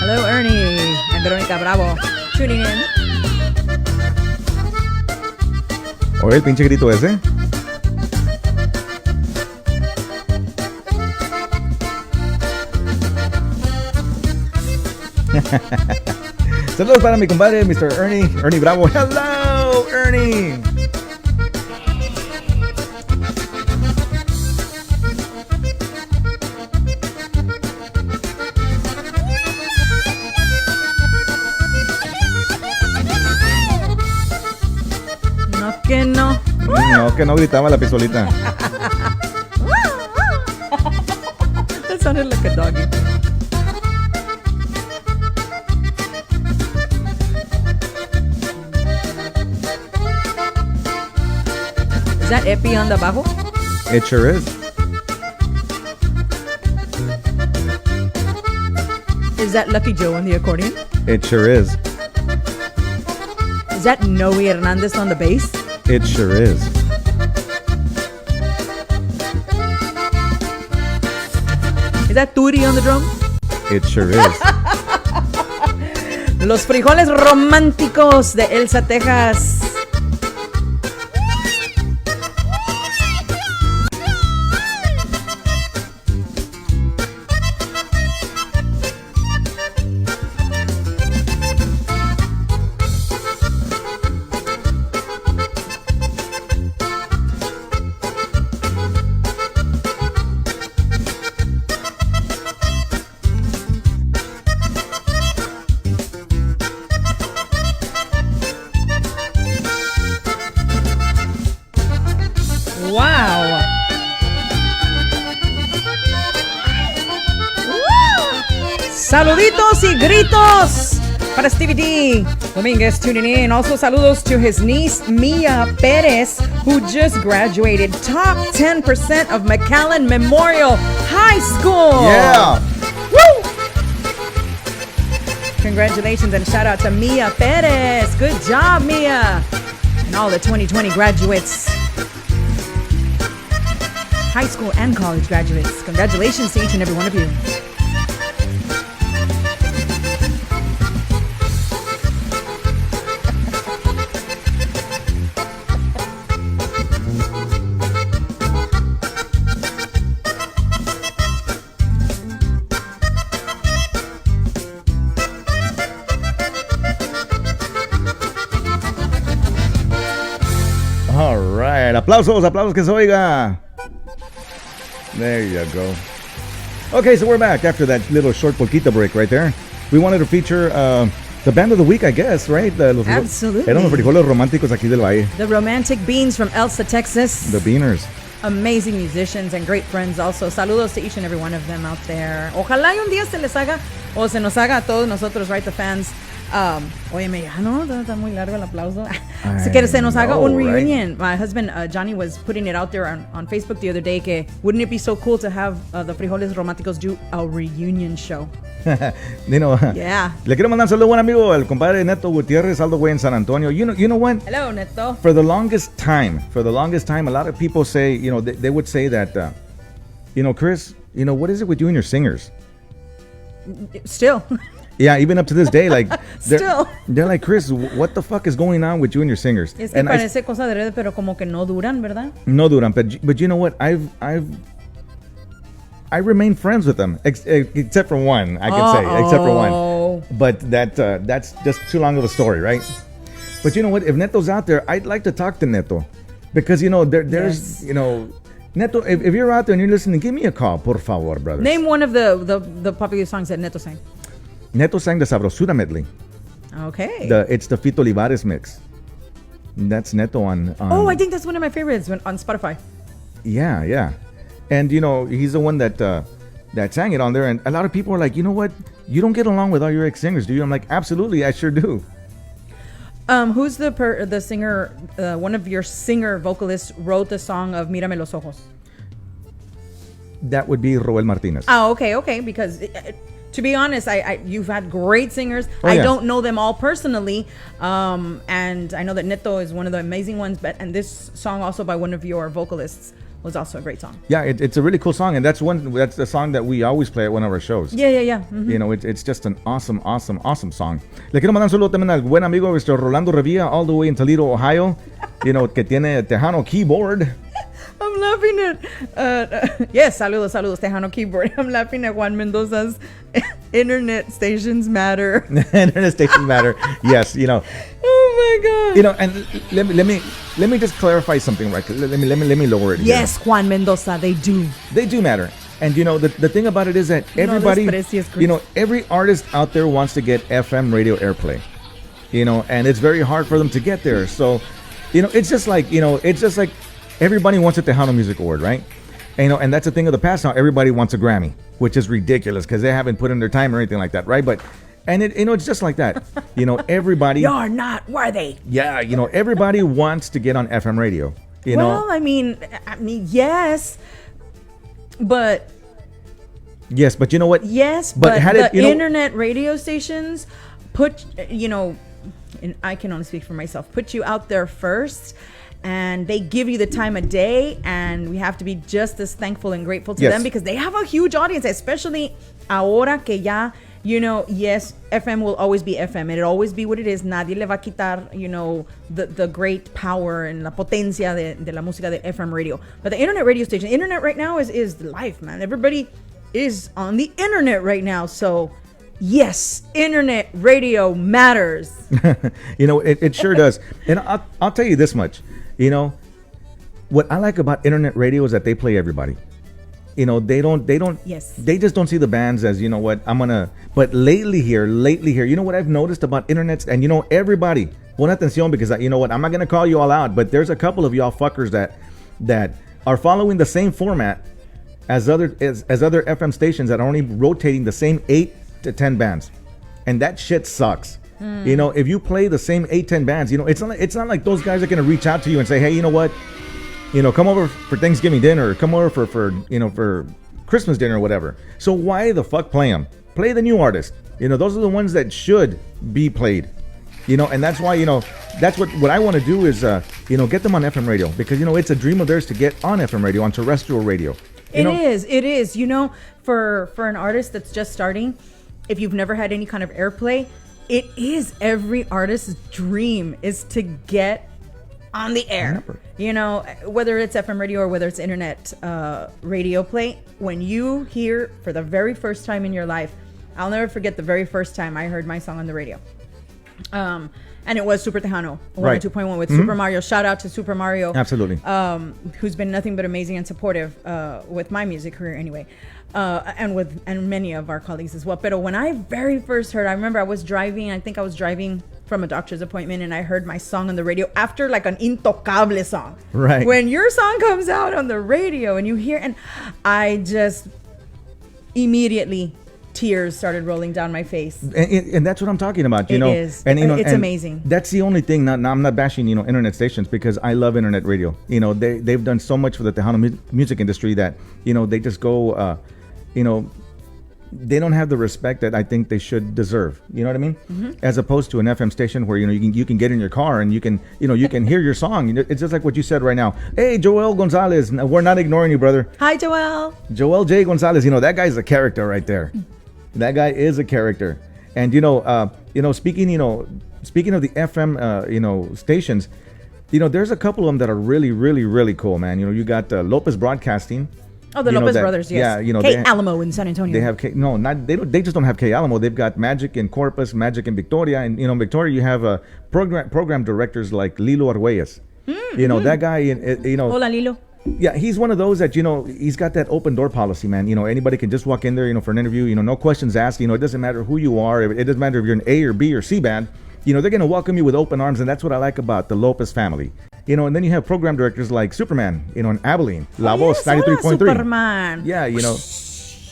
Hello, Ernie and Veronica Bravo. Tuning in. Oye, el pinche grito ese. Saludos para mi compadre, Mr. Ernie Bravo. Hello, Ernie. No, que no gritaba la pistolita. That sounded like a doggy. Is that Epi on the bajo? It sure is. Is that Lucky Joe on the accordion? It sure is. Is that Noe Hernandez on the bass? It sure is. Is that Turi on the drum? It sure is. Los frijoles románticos de Elsa, Texas. Saluditos y gritos para Stevie D. Dominguez tuning in. Also saludos to his niece Mia Perez, who just graduated top 10% of McAllen Memorial High School. Yeah. Woo! Congratulations and shout out to Mia Perez. Good job, Mia. And all the 2020 graduates. High school and college graduates. Congratulations to each and every one of you. All right. Aplausos que se oiga. There you go. Okay, so we're back after that little short polquita break right there. We wanted to feature the band of the week, I guess, right? Absolutely. Eran los frijoles románticos aquí del Valle. The Romantic Beans from Elsa, Texas. The Beaners. Amazing musicians and great friends also. Saludos to each and every one of them out there. Ojalá y un día se les haga o se nos haga a todos nosotros, right, the fans, Óyeme, ya no, está muy largo el aplauso. Se que se nos haga un reunion. Right? My husband, Johnny, was putting it out there on Facebook the other day que wouldn't it be so cool to have the Frijoles Románticos do a reunion show? Yeah. Le quiero mandar un saludo a buen amigo, el compadre Neto Gutiérrez, Aldo Güey en San Antonio. You know what? Hello, Neto. For the longest time, a lot of people say, they would say that, Chris, what is it with you and your singers? Still. Yeah, even up to this day, like they're like, Chris, what the fuck is going on with you and your singers? Es que parece cosa de redes, pero como que no duran, ¿verdad? No duran, but you know what? I remain friends with them, except for one. I can say, except for one. But that's just too long of a story, right? But you know what? If Neto's out there, I'd like to talk to Neto, because there's Neto. If you're out there and you're listening, give me a call, por favor, brother. Name one of the popular songs that Neto sang. Neto sang the Sabrosura medley. Okay. It's the Fito Olivares mix. That's Neto on. Oh, I think that's one of my favorites on Spotify. Yeah. And he's the one that sang it on there, and a lot of people are like, you know what? You don't get along with all your ex-singers, do you? I'm like, absolutely, I sure do. Who's the singer? One of your singer vocalists wrote the song of Mírame los ojos. That would be Roel Martinez. Oh, okay. Because to be honest, you've had great singers. Oh, yeah. I don't know them all personally, and I know that Neto is one of the amazing ones. And this song also by one of your vocalists was also a great song. Yeah, it's a really cool song, and that's the song that we always play at one of our shows. Yeah. Mm-hmm. It's just an awesome song. Le quiero mandar un saludo también al buen amigo Mr. Rolando Revilla, all the way in Toledo, Ohio. Que tiene Tejano keyboard. I'm laughing at yes, saludos, Tejano keyboard. I'm laughing at Juan Mendoza's internet stations matter. Internet stations matter. Yes, Oh my God. And let me just clarify something, right? Let me lower it. Yes, here. Juan Mendoza, they do. They do matter. And the thing about it is that everybody, every artist out there wants to get FM radio airplay. And it's very hard for them to get there. So, it's just like everybody wants a Tejano Music Award, right? And that's a thing of the past now. Everybody wants a Grammy, which is ridiculous because they haven't put in their time or anything like that, right? But it's just like that. Everybody. You're not worthy. Yeah, everybody wants to get on FM radio. Well, I mean, yes, but. Yes, but you know what? Yes, but the internet radio stations put, and I can only speak for myself, put you out there first. And they give you the time of day, and we have to be just as thankful and grateful to them because they have a huge audience, especially ahora que ya, yes, FM will always be FM. It'll always be what it is. Nadie le va a quitar, the great power and la potencia de la música de FM radio. But the internet radio station, internet right now is life, man. Everybody is on the internet right now, so yes, internet radio matters. It sure does. And I'll tell you this much. What I like about internet radio is that they play everybody. They don't. Yes. They just don't see the bands as But lately here, what I've noticed about internets, and everybody, pon atención, because I'm not gonna call you all out, but there's a couple of y'all fuckers that are following the same format as other FM stations that are only rotating the same 8 to 10 bands, and that shit sucks. If you play the same 8-10 bands, it's not like those guys are gonna reach out to you and say, hey, you know what, come over for Thanksgiving dinner, or come over for Christmas dinner or whatever. So why the fuck play them? Play the new artist. Those are the ones that should be played. And that's why that's what I want to do is get them on FM radio, because it's a dream of theirs to get on FM radio, on terrestrial radio. It is. For an artist that's just starting, if you've never had any kind of airplay, it is every artist's dream is to get on the air. Whether it's FM radio or whether it's internet radio play. When you hear for the very first time in your life, I'll never forget the very first time I heard my song on the radio. And it was Super Tejano 102.1 with Super Mario. Shout out to Super Mario. Absolutely. Who's been nothing but amazing and supportive with my music career anyway. And many of our colleagues as well. But when I very first heard, I remember I was driving from a doctor's appointment, and I heard my song on the radio after like an Intocable song. Right. When your song comes out on the radio and you hear, and I just immediately tears started rolling down my face. And that's what I'm talking about, you know. It is. And It's and amazing. That's the only thing. Now I'm not bashing, internet stations, because I love internet radio. They've done so much for the Tejano music industry that, they just go, they don't have the respect that I think they should deserve. You know what I mean? Mm-hmm. As opposed to an FM station where you can get in your car and you can hear your song. It's just like what you said right now. Hey, Joel Gonzalez, we're not ignoring you, brother. Hi, Joel. Joel J. Gonzalez. That guy's a character right there. That guy is a character. And speaking of the FM stations, there's a couple of them that are really, really, really cool, man. You got Lopez Broadcasting. Oh, the Lopez brothers, yes. Yeah, K Alamo in San Antonio. They have they just don't have K Alamo. They've got Magic in Corpus, Magic in Victoria, and in Victoria you have program directors like Lilo Arguelles. Mm-hmm. That guy. Hola, Lilo. Yeah, he's one of those that he's got that open door policy, man. Anybody can just walk in there, for an interview. No questions asked. It doesn't matter who you are. It doesn't matter if you're an A or B or C band. They're gonna welcome you with open arms, and that's what I like about the Lopez family. And then you have program directors like Superman, in Abilene, La Voz 93.3. Superman. Yeah,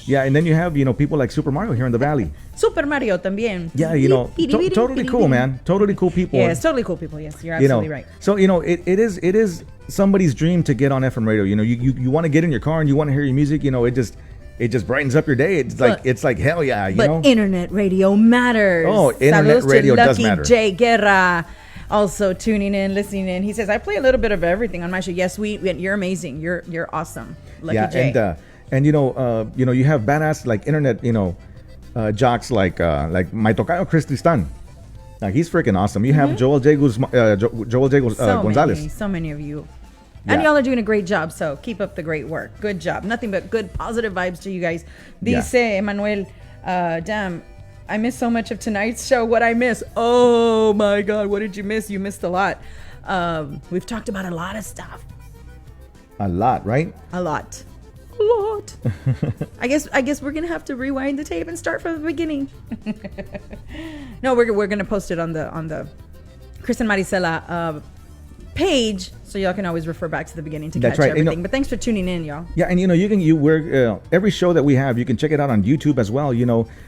yeah, and then you have, people like Super Mario here in the Valley. Super Mario también. Yeah, totally cool, man. Totally cool people. Yeah, it's totally cool people. Yes, you're absolutely right. So, it is somebody's dream to get on FM radio. You want to get in your car and you want to hear your music. It just brightens up your day. It's like hell yeah, But internet radio matters. Oh, internet Saludos radio to does Lucky matter. J. Guerra. Also tuning in, listening in. He says, I play a little bit of everything on my show. Yes, you're amazing. You're awesome. Lucky J. And you have badass like internet, jocks like my tocayo Chris Tristan. He's freaking awesome. You have Joel J. Gonzalez. So many of you. And y'all are doing a great job, so keep up the great work. Good job. Nothing but good positive vibes to you guys. Dice Emmanuel, damn, I missed so much of tonight's show. What I miss? Oh my God, what did you miss? You missed a lot. We've talked about a lot of stuff. A lot, right? A lot. I guess we're gonna have to rewind the tape and start from the beginning. No, we're gonna post it on the Chris and Marisela page, so y'all can always refer back to the beginning to catch everything. But thanks for tuning in, y'all. Yeah, and we're every show that we have, you can check it out on YouTube as well.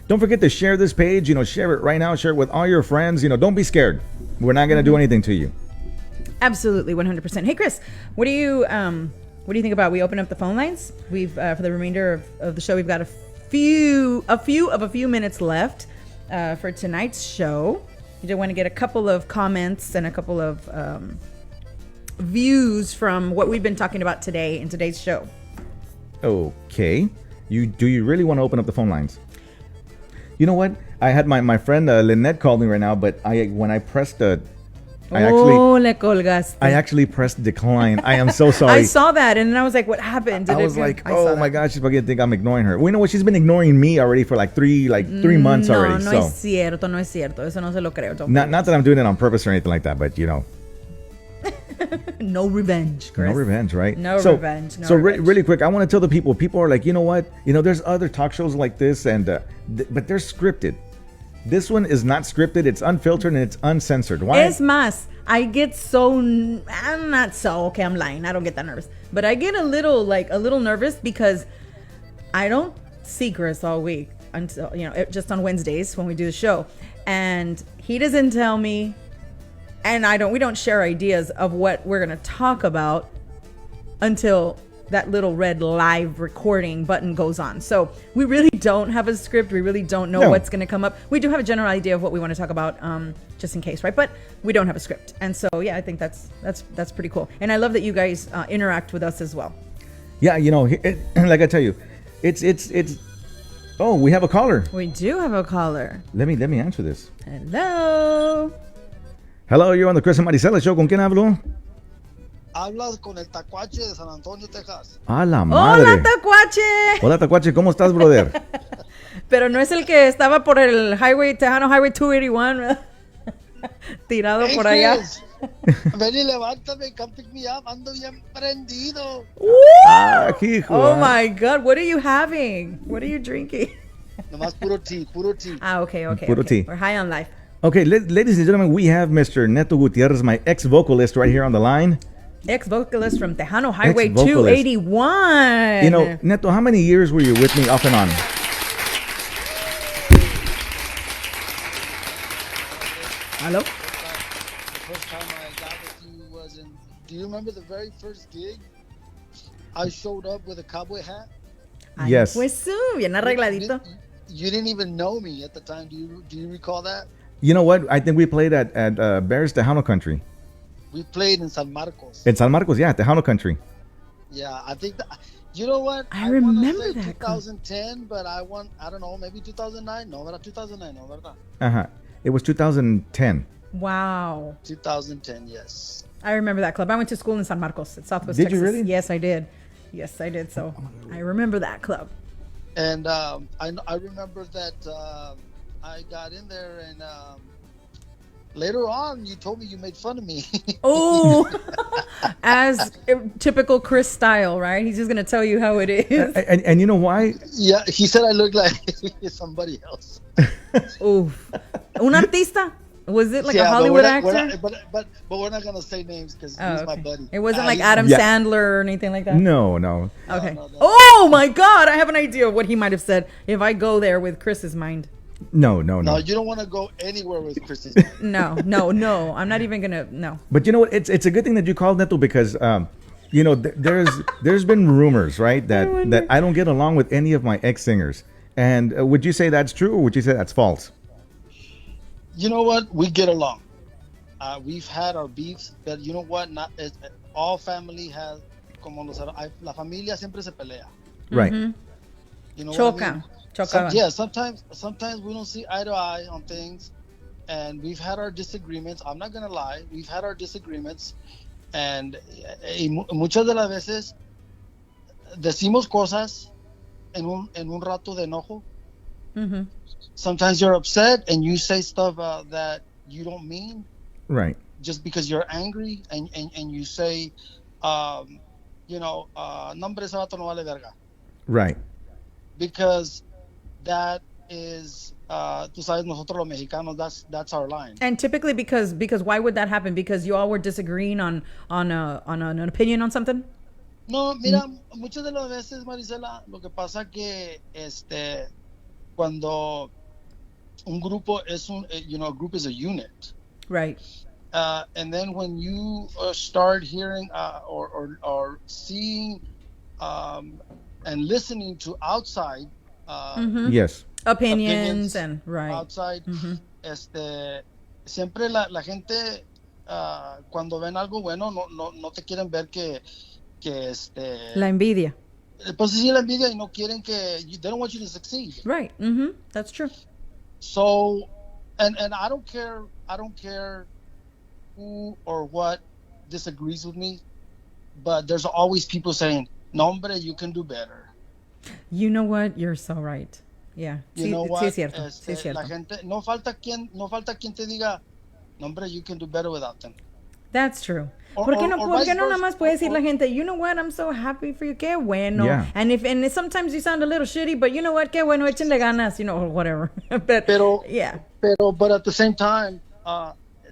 Don't forget to share this page. Share it right now. Share it with all your friends. Don't be scared. We're not gonna do anything to you. Absolutely, 100%. Hey, Chris, what do you think about we open up the phone lines? We've for the remainder of the show, we've got a few minutes left for tonight's show. You do want to get a couple of comments and a couple of views from what we've been talking about today in today's show. Okay. Do you really want to open up the phone lines? You know what? I had my friend Lynette called me right now, but when I pressed le colgaste. I actually pressed decline. I am so sorry. I saw that and then I was like, what happened? I was like, oh my gosh, she's probably gonna think I'm ignoring her. Well, you know what? She's been ignoring me already for like three months already. No es cierto. Eso no se lo creo. Not that I'm doing it on purpose or anything like that, but No revenge, Chris. No revenge, right? No revenge. Really quick, I want to tell the people are like, you know what? There's other talk shows like this, and but they're scripted. This one is not scripted. It's unfiltered and it's uncensored. Why? Es más, I get I'm lying. I don't get that nervous. But I get a little nervous because I don't see Chris all week until, just on Wednesdays when we do the show. And he doesn't tell me, and we don't share ideas of what we're going to talk about until that little red live recording button goes on. So we really don't have a script. We really don't know what's going to come up. We do have a general idea of what we want to talk about, just in case, right? But we don't have a script. And so, yeah, I think that's pretty cool. And I love that you guys interact with us as well. Yeah, like I tell you, it's. Oh, we have a caller. We do have a caller. Let me answer this. Hello, you're on the Chris and Marisela show. ¿Con quién hablo? Hablas con el Tacuache de San Antonio, Texas. ¡A la madre! ¡Hola, Tacuache! Hola, Tacuache, ¿cómo estás, brother? Pero no es el que estaba por el Tejano Highway 281, ¿verdad? Tirado por allá. Ven y levántame, come pick me up. Ando bien prendido. Oh my God, what are you having? What are you drinking? Nomás puro tea. Okay. Puro tea. We're high on life. Okay, ladies and gentlemen, we have Mr. Neto Gutierrez, my ex-vocalist, right here on the line. Ex-vocalist from Tejano Highway 281. Neto, how many years were you with me off and on? Hello? The first time I got with you was in. Do you remember the very first gig? I showed up with a cowboy hat. Ay, Yes. pues, bien You, arregladito. you didn't even know me at the time. Do you recall that? You know what? I think we played at Bears Tejano Country. We played in San Marcos. In San Marcos, yeah, Tejano Country. Yeah, I think that. You know what? I wanna remember say that club. 2010, but I don't know, maybe 2009. No, ¿verdad? 2009, no, ¿verdad? Uh-huh. It was 2010. Wow. 2010, yes. I remember that club. I went to school in San Marcos at Southwest Did you Texas. really? Yes, I did. Yes, I did. So I remember that club. And I remember that I got in there, and later on, you told me you made fun of me. Oh, as typical Chris style, right? He's just going to tell you how it is. And you know why? Yeah, he said I look like somebody else. Oof. Un artista? Was it like a Yeah, Hollywood but we're actor? not, but we're not gonna say names because Oh, he's my okay. buddy. It wasn't like he's- Adam Yeah. Sandler or anything like that? No. Okay. No. Oh my God. I have an idea of what he might have said if I go there with Chris's mind. No. No, you don't want to go anywhere with Christy. No. I'm not even going to. No. But you know what? It's a good thing that you called Neto because you know there's been rumors, right, that I don't get along with any of my ex singers. And would you say that's true or would you say that's false? You know what? We get along. We've had our beefs, but you know what? All family has, como la familia siempre se pelea. Right. You know what I mean? Chocaban. Yeah, sometimes we don't see eye to eye on things, and we've had our disagreements. I'm not gonna lie, we've had our disagreements, and muchas de las veces decimos cosas en un rato de enojo. Mm-hmm. Sometimes you're upset and you say stuff that you don't mean, Right. just because you're angry, and you say, nombre ese vato no vale verga, Right. because that is, tú sabes, nosotros los mexicanos, that's our line. And typically because why would that happen? Because you all were disagreeing on an opinion on something? No, mira, muchas de las veces, Marisela, lo que pasa que cuando un grupo es a group is a unit. Right. And then when you start hearing or seeing and listening to outside Yes. Opinions and right. outside, siempre la gente cuando ven algo bueno no te quieren ver que La envidia. pues sí, la envidia, y no quieren they don't want you to succeed. Right. Mm-hmm. That's true. So, and I don't care who or what disagrees with me, but there's always people saying, "No, hombre, you can do better." You know what? You're so right. Yeah. You know what? Sí, es cierto. Sí, es cierto. La gente, no falta quien te diga, "No, hombre, you can do better without them." That's true. Or- ¿Por qué or- no, or por vice qué no nada versa. más puede decir la gente, you know what, I'm so happy for you, qué bueno. Yeah. And sometimes you sound a little shitty, but you know what, qué bueno, échenle ganas, or whatever. But, yeah. But at the same time,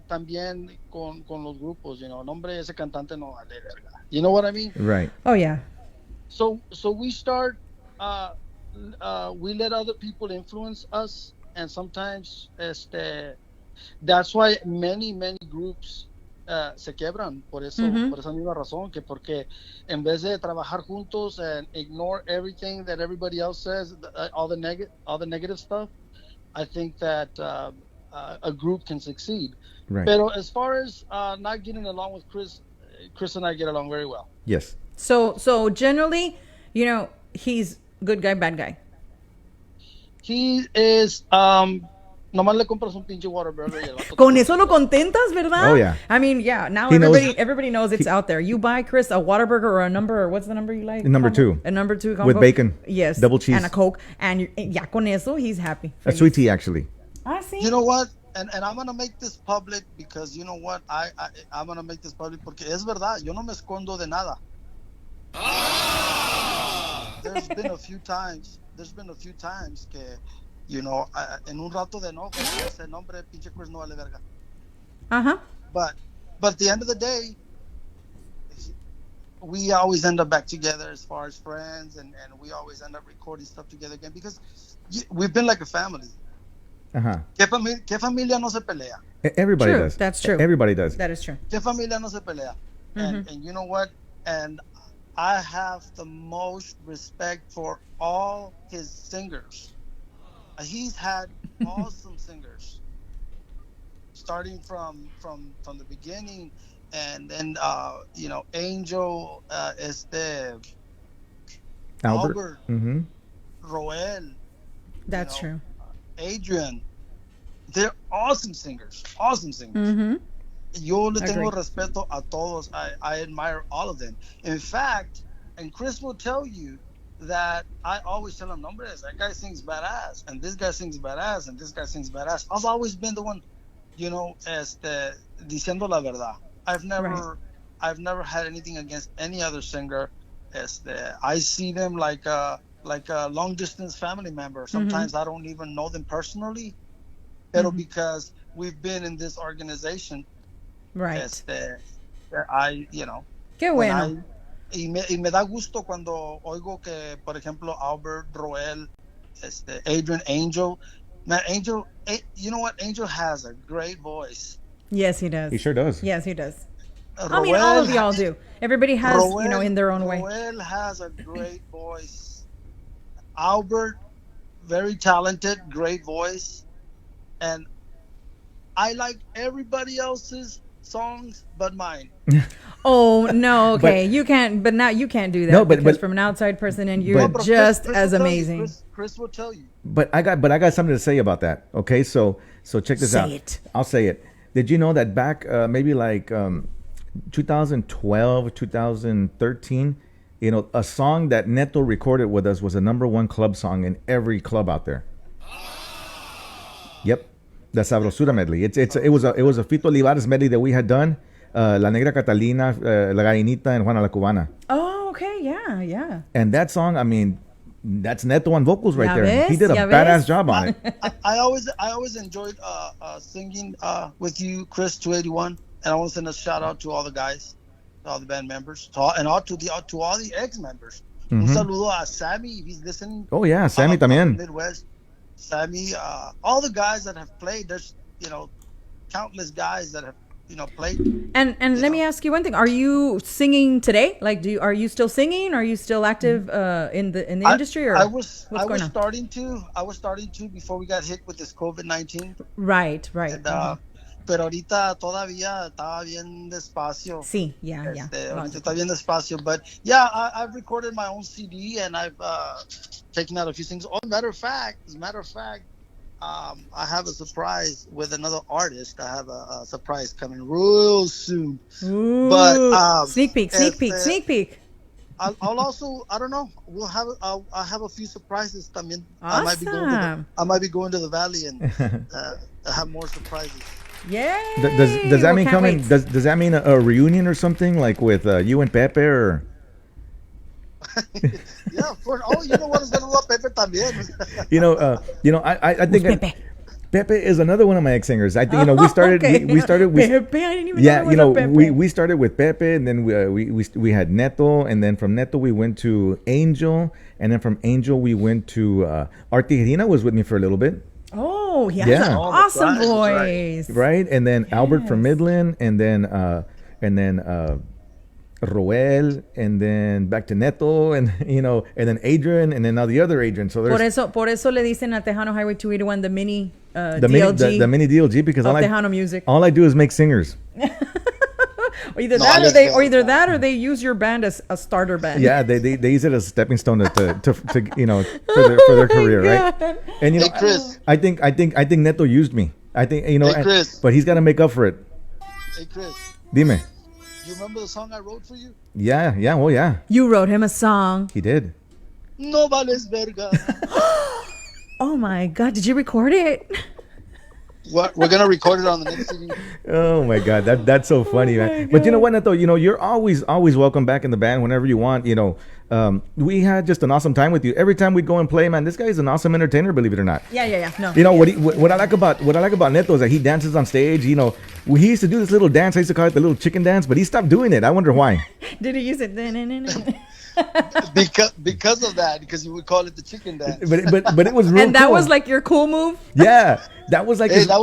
también con los grupos, no, hombre, ese cantante no vale verga. You know what I mean? Right. Oh, yeah. So we start, we let other people influence us, and sometimes that's why many groups se quebran por esa misma razón, que porque en vez de trabajar juntos and ignore everything that everybody else says, all the negative stuff, I think that a group can succeed. Right. Pero as far as not getting along with Chris and I get along very well. Yes. So generally, he's good guy, bad guy. He is, nomás le compras un pinche Whataburger y el vato Con eso lo contentas, ¿verdad? Oh, yeah. I mean, yeah. Now He knows- everybody knows it's out there. You buy Chris a Whataburger or a number, or what's the number you like? Number Combo? 2. A number 2 combo? With bacon. Yes. Double cheese. And a Coke. And ya con eso, he's happy. A sweet tea, actually. Ah, sí. You know what? And I'm going to make this public because you know what? I'm going to make this public porque es verdad. Yo no me escondo de nada. There's been a few times que, en un rato de enojo, ese nombre, pinche Chris no vale verga. Uh-huh. But at the end of the day, we always end up back together as far as friends, and we always end up recording stuff together again because we've been like a family. Uh-huh. ¿Qué familia no se pelea? Everybody True, does. that's true. Everybody does. That is true. ¿Qué familia no se pelea? And you know what? And I have the most respect for all his singers. He's had awesome singers, starting from the beginning, and then Angel, Albert, Roel. That's true. Adrian. They're awesome singers. Awesome singers. Yo le tengo respeto a todos. I admire all of them. In fact, and Chris will tell you that I always tell him, "Nombres, that guy sings badass, and this guy sings badass, and this guy sings badass." I've always been the one, diciendo la verdad. I've never had anything against any other singer. I see them like a long distance family member. Sometimes I don't even know them personally, pero because we've been in this organization. Right. Qué bueno. Y me da gusto cuando oigo que, por ejemplo, Albert, Roel, Adrian, Angel. Man, Angel, you know what? Angel has a great voice. Yes, he does. He sure does. Yes, he does. Roel, I mean, all of y'all do. Everybody has, in their own way. Roel has a great voice. Albert, very talented, great voice. And I like everybody else's songs but mine. Oh no, okay. You can't, but now you can't do that. No, but from an outside person, and you're just Chris as will amazing. Chris will tell you. But I got something to say about that. Okay, so check this out. Say it. I'll say it. Did you know that back maybe like 2012, 2013, a song that Neto recorded with us was a #1 club song in every club out there. Yep. The Sabrosura medley. It was a Fito Olivares medley that we had done. La Negra Catalina, La Gallinita, and Juana la Cubana. Oh, okay, yeah. And that song, I mean, that's Neto on vocals right Ya there. ves, He did a ya badass ves. job on it. I always enjoyed singing with you, Chris 281, and I want to send a shout out to all the guys, all the band members, to all the ex members. Un saludo a Sammy if he's listening. Oh yeah, Sammy también. Midwest. Sammy, all the guys that have played. There's countless guys that have played. And let me ask you one thing: are you singing today? Like, are you still singing? Are you still active in the industry? Or I was going on? starting to before we got hit with this COVID-19. Right. And, pero ahorita todavía estaba bien despacio. Sí, yeah. Ahorita está bien despacio, but yeah, I've recorded my own CD and I've taken out a few things. As a matter of fact, I have a surprise with another artist. I have a surprise coming real soon. Ooh, but sneak peek. I'll also, I don't know. I'll have a few surprises también. Awesome. I might be going to the valley and have more surprises. Yeah. Does that mean coming? Does that mean a reunion or something like with you and Pepe or? Yeah, of course. Oh, you know what? Is gonna love Pepe también. I think Pepe is another one of my ex singers. I think we started. Okay. We started with Pepe. I didn't even know Pepe. we started with Pepe, and then we had Neto, and then from Neto we went to Angel, and then from Angel we went to Arti Regina was with me for a little bit. Oh, he has Yeah. an awesome voice. Right, and then Albert from Midland, and then Roel, and then back to Neto, and then Adrian, and then now the other Adrian. So there's Por eso le dicen a Tejano Highway 281 the mini the DLG the mini DLG because of Tejano music. all I do is make singers. Either that or they use your band as a starter band. Yeah, they use it as a stepping stone to for their career, God. right? And Hey, Chris. I think Neto used me. I think Hey, Chris. but he's got to make up for it. Hey, Chris. Dime. You remember the song I wrote for you? Yeah, well, yeah, You wrote him a song. he did. No vales verga. Oh my God! Did you record it? We're gonna record it on the next CD. Oh my God, that's so funny, man. But you know what, Neto? You're always welcome back in the band whenever you want. We had just an awesome time with you. Every time we go and play, man, this guy is an awesome entertainer. Believe it or not. Yeah. No. What I like about Neto is that he dances on stage. He used to do this little dance. I used to call it the little chicken dance, but he stopped doing it. I wonder why. Did he use it? because of that, because you would call it the chicken dance. But it was real And that cool. was like your cool move. Yeah, that was like Hey, that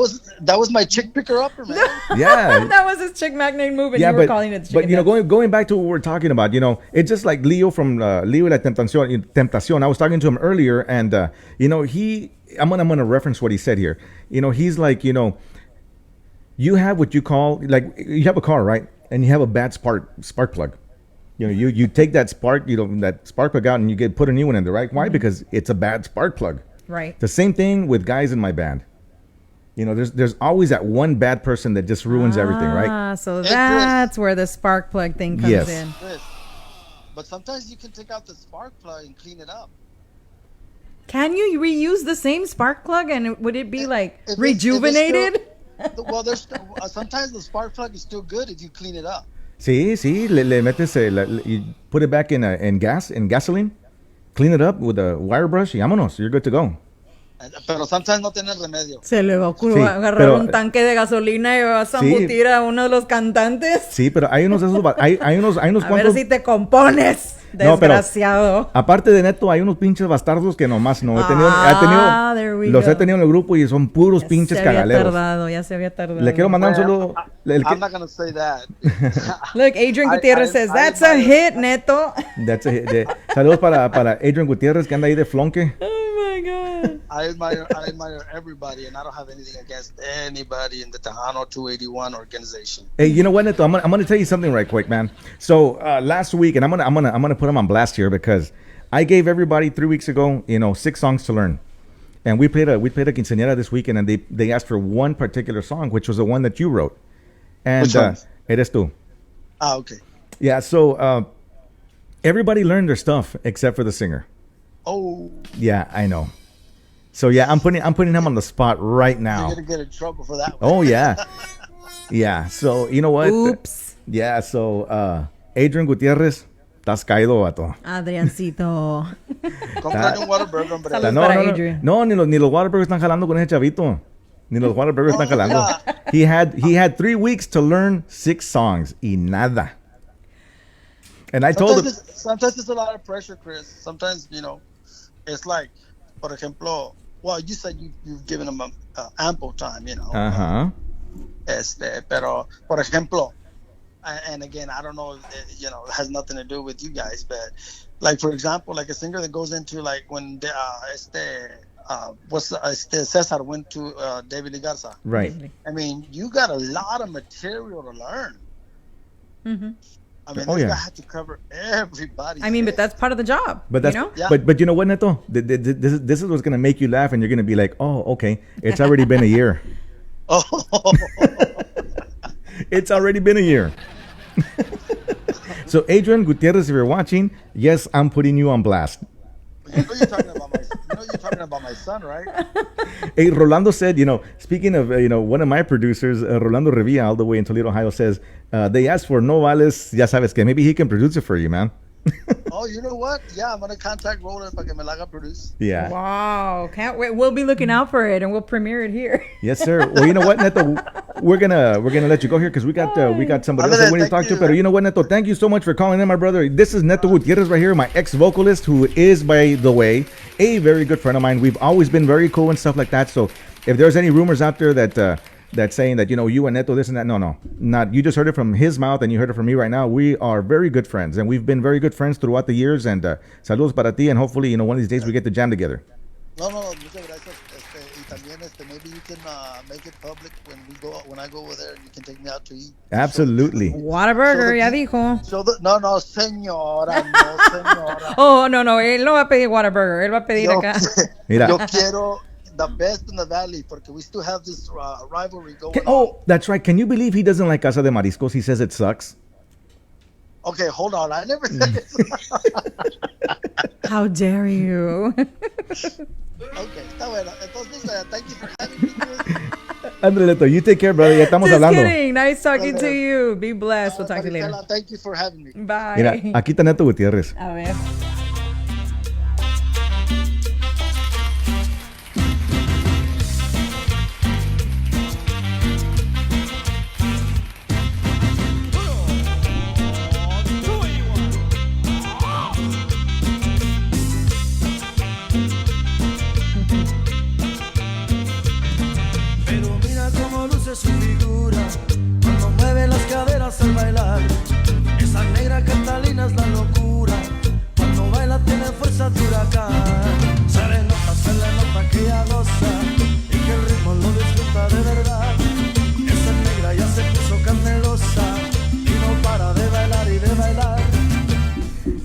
was my chick picker upper, man. yeah. That was his chick magnate move, and Yeah, you were calling it chicken but you know, dance. going back to what we're talking about, you know, it's just like Leo from Leo y la Tentacion. I was talking to him earlier, and you know, I'm gonna reference what he said here. You know, he's like, you know, you have what you call, like, you have a car, right, and you have a bad spark plug. You know, you take that spark, you know, that spark plug out, and you put a new one in there, right? Why? Because it's a bad spark plug. Right. The same thing with guys in my band. You know, there's always that one bad person that just ruins everything, right? Ah, so Chris. that's where the spark plug thing comes Yes. in. Chris, but sometimes you can take out the spark plug and clean it up. Can you reuse the same spark plug, and would it be like If it's rejuvenated? Well, there's sometimes the spark plug is still good if you clean it up. Sí, le metes, you put it back in gasoline, clean it up with a wire brush, y vámonos, you're good to go. Pero sometimes no tiene remedio. Se le ocurrió Sí, agarrar pero- un tanque de gasolina y vas a Sí. embutir a uno de los cantantes. Sí, pero hay unos de esos, hay unos A ver cuantos. si te compones, No, pero- desgraciado. Aparte de Neto, hay unos pinches bastardos que nomás no. There we Los go. he tenido en el grupo y son puros pinches se había cagaleros. tardado, ya se había tardado. Le quiero mandar un saludo. I'm not gonna say that. Look, Adrian Gutierrez says, that's a hit, Neto. Saludos para Adrian Gutierrez, que anda ahí de flonque. Oh my God. I admire everybody, and I don't have anything against anybody in the Tejano 281 organization. Hey, you know what, Neto? I'm gonna tell you something right quick, man. So last week, and I'm gonna put him on blast here because I gave everybody 3 weeks ago, you know, 6 songs to learn, and we played a quinceañera this weekend, and they asked for one particular song, which was the one that you wrote, and Which one? Eres tú. Ah, okay. Yeah. So everybody learned their stuff except for the singer. Oh, Yeah, I know. So yeah, I'm putting him on the spot right you're now. gonna get in trouble for that one. Oh yeah, yeah. So you know what? Oops. Yeah. So Adrian Gutierrez, estás caído, vato. Adriancito. Comprate un Whataburger, hombre. Saludos. No, para no, no, Adrian. no, ni los Waterburgers están jalando con ese chavito. Ni los Waterburgers están jalando. He had 3 weeks to learn 6 songs y nada. And I told him, Sometimes it's a lot of pressure, Chris. Sometimes, you know, it's like, por ejemplo, well, you said you've given him ample time, you know. Pero, por ejemplo, and again, I don't know, you know, it has nothing to do with you guys, but like, for example, like a singer that goes into like when Cesar went to David Lee Garza. right. I mean, you got a lot of material to learn. Mm-hmm. I mean, Oh, this yeah. guy had to cover everybody. I mean, but that's part of the job. But that's you know? Yeah. but you know what, Neto? This is what's gonna make you laugh, and you're gonna be like, oh, okay, it's already been a year. Oh, It's already been a year. So Adrian Gutierrez, if you're watching, yes, I'm putting you on blast. you know you're talking about my son, right? Hey, Rolando said, you know, speaking of, you know, one of my producers, Rolando Revilla, all the way in Toledo, Ohio, says, they asked for No Vales, ya sabes que maybe he can produce it for you, man. Oh, you know what? Yeah, I'm gonna contact Roland para que me la haga produce. Yeah. Wow, can't wait. We'll be looking out for it, and we'll premiere it here. Yes, sir. Well, you know what, Neto? We're gonna let you go here because we got somebody else that we need to talk to. But you know what, Neto? Thank you so much for calling in, my brother. This is Neto Gutierrez right here, my ex-vocalist, who is, by the way, a very good friend of mine. We've always been very cool and stuff like that. So if there's any rumors out there that saying that, you know, you and Neto this and that, no, not. You just heard it from his mouth and you heard it from me right now. We are very good friends, and we've been very good friends throughout the years. And saludos para ti, and hopefully, you know, one of these days we get to jam together. No, muchas gracias. Y también, maybe you can make it public when I go over there, and you can take me out to eat. Absolutely. Whataburger, ya dijo. No, señora, no, señora. Oh, no, él no va a pedir Whataburger, él va a pedir acá. Mira. Yo quiero the best in the valley porque we still have this rivalry going on. Oh, that's right. Can you believe he doesn't like Casa de Mariscos? He says it sucks. Okay, hold on. I never said it. How dare you? Okay, está bueno. Entonces, thank you for having me, Chris. André, Neto, you take care, brother. Ya estamos Just hablando. kidding. Nice talking to you. Be blessed. We'll talk to you later. Marisela, thank you for having me. Bye. Mira, aquí está Neto Gutiérrez. A ver.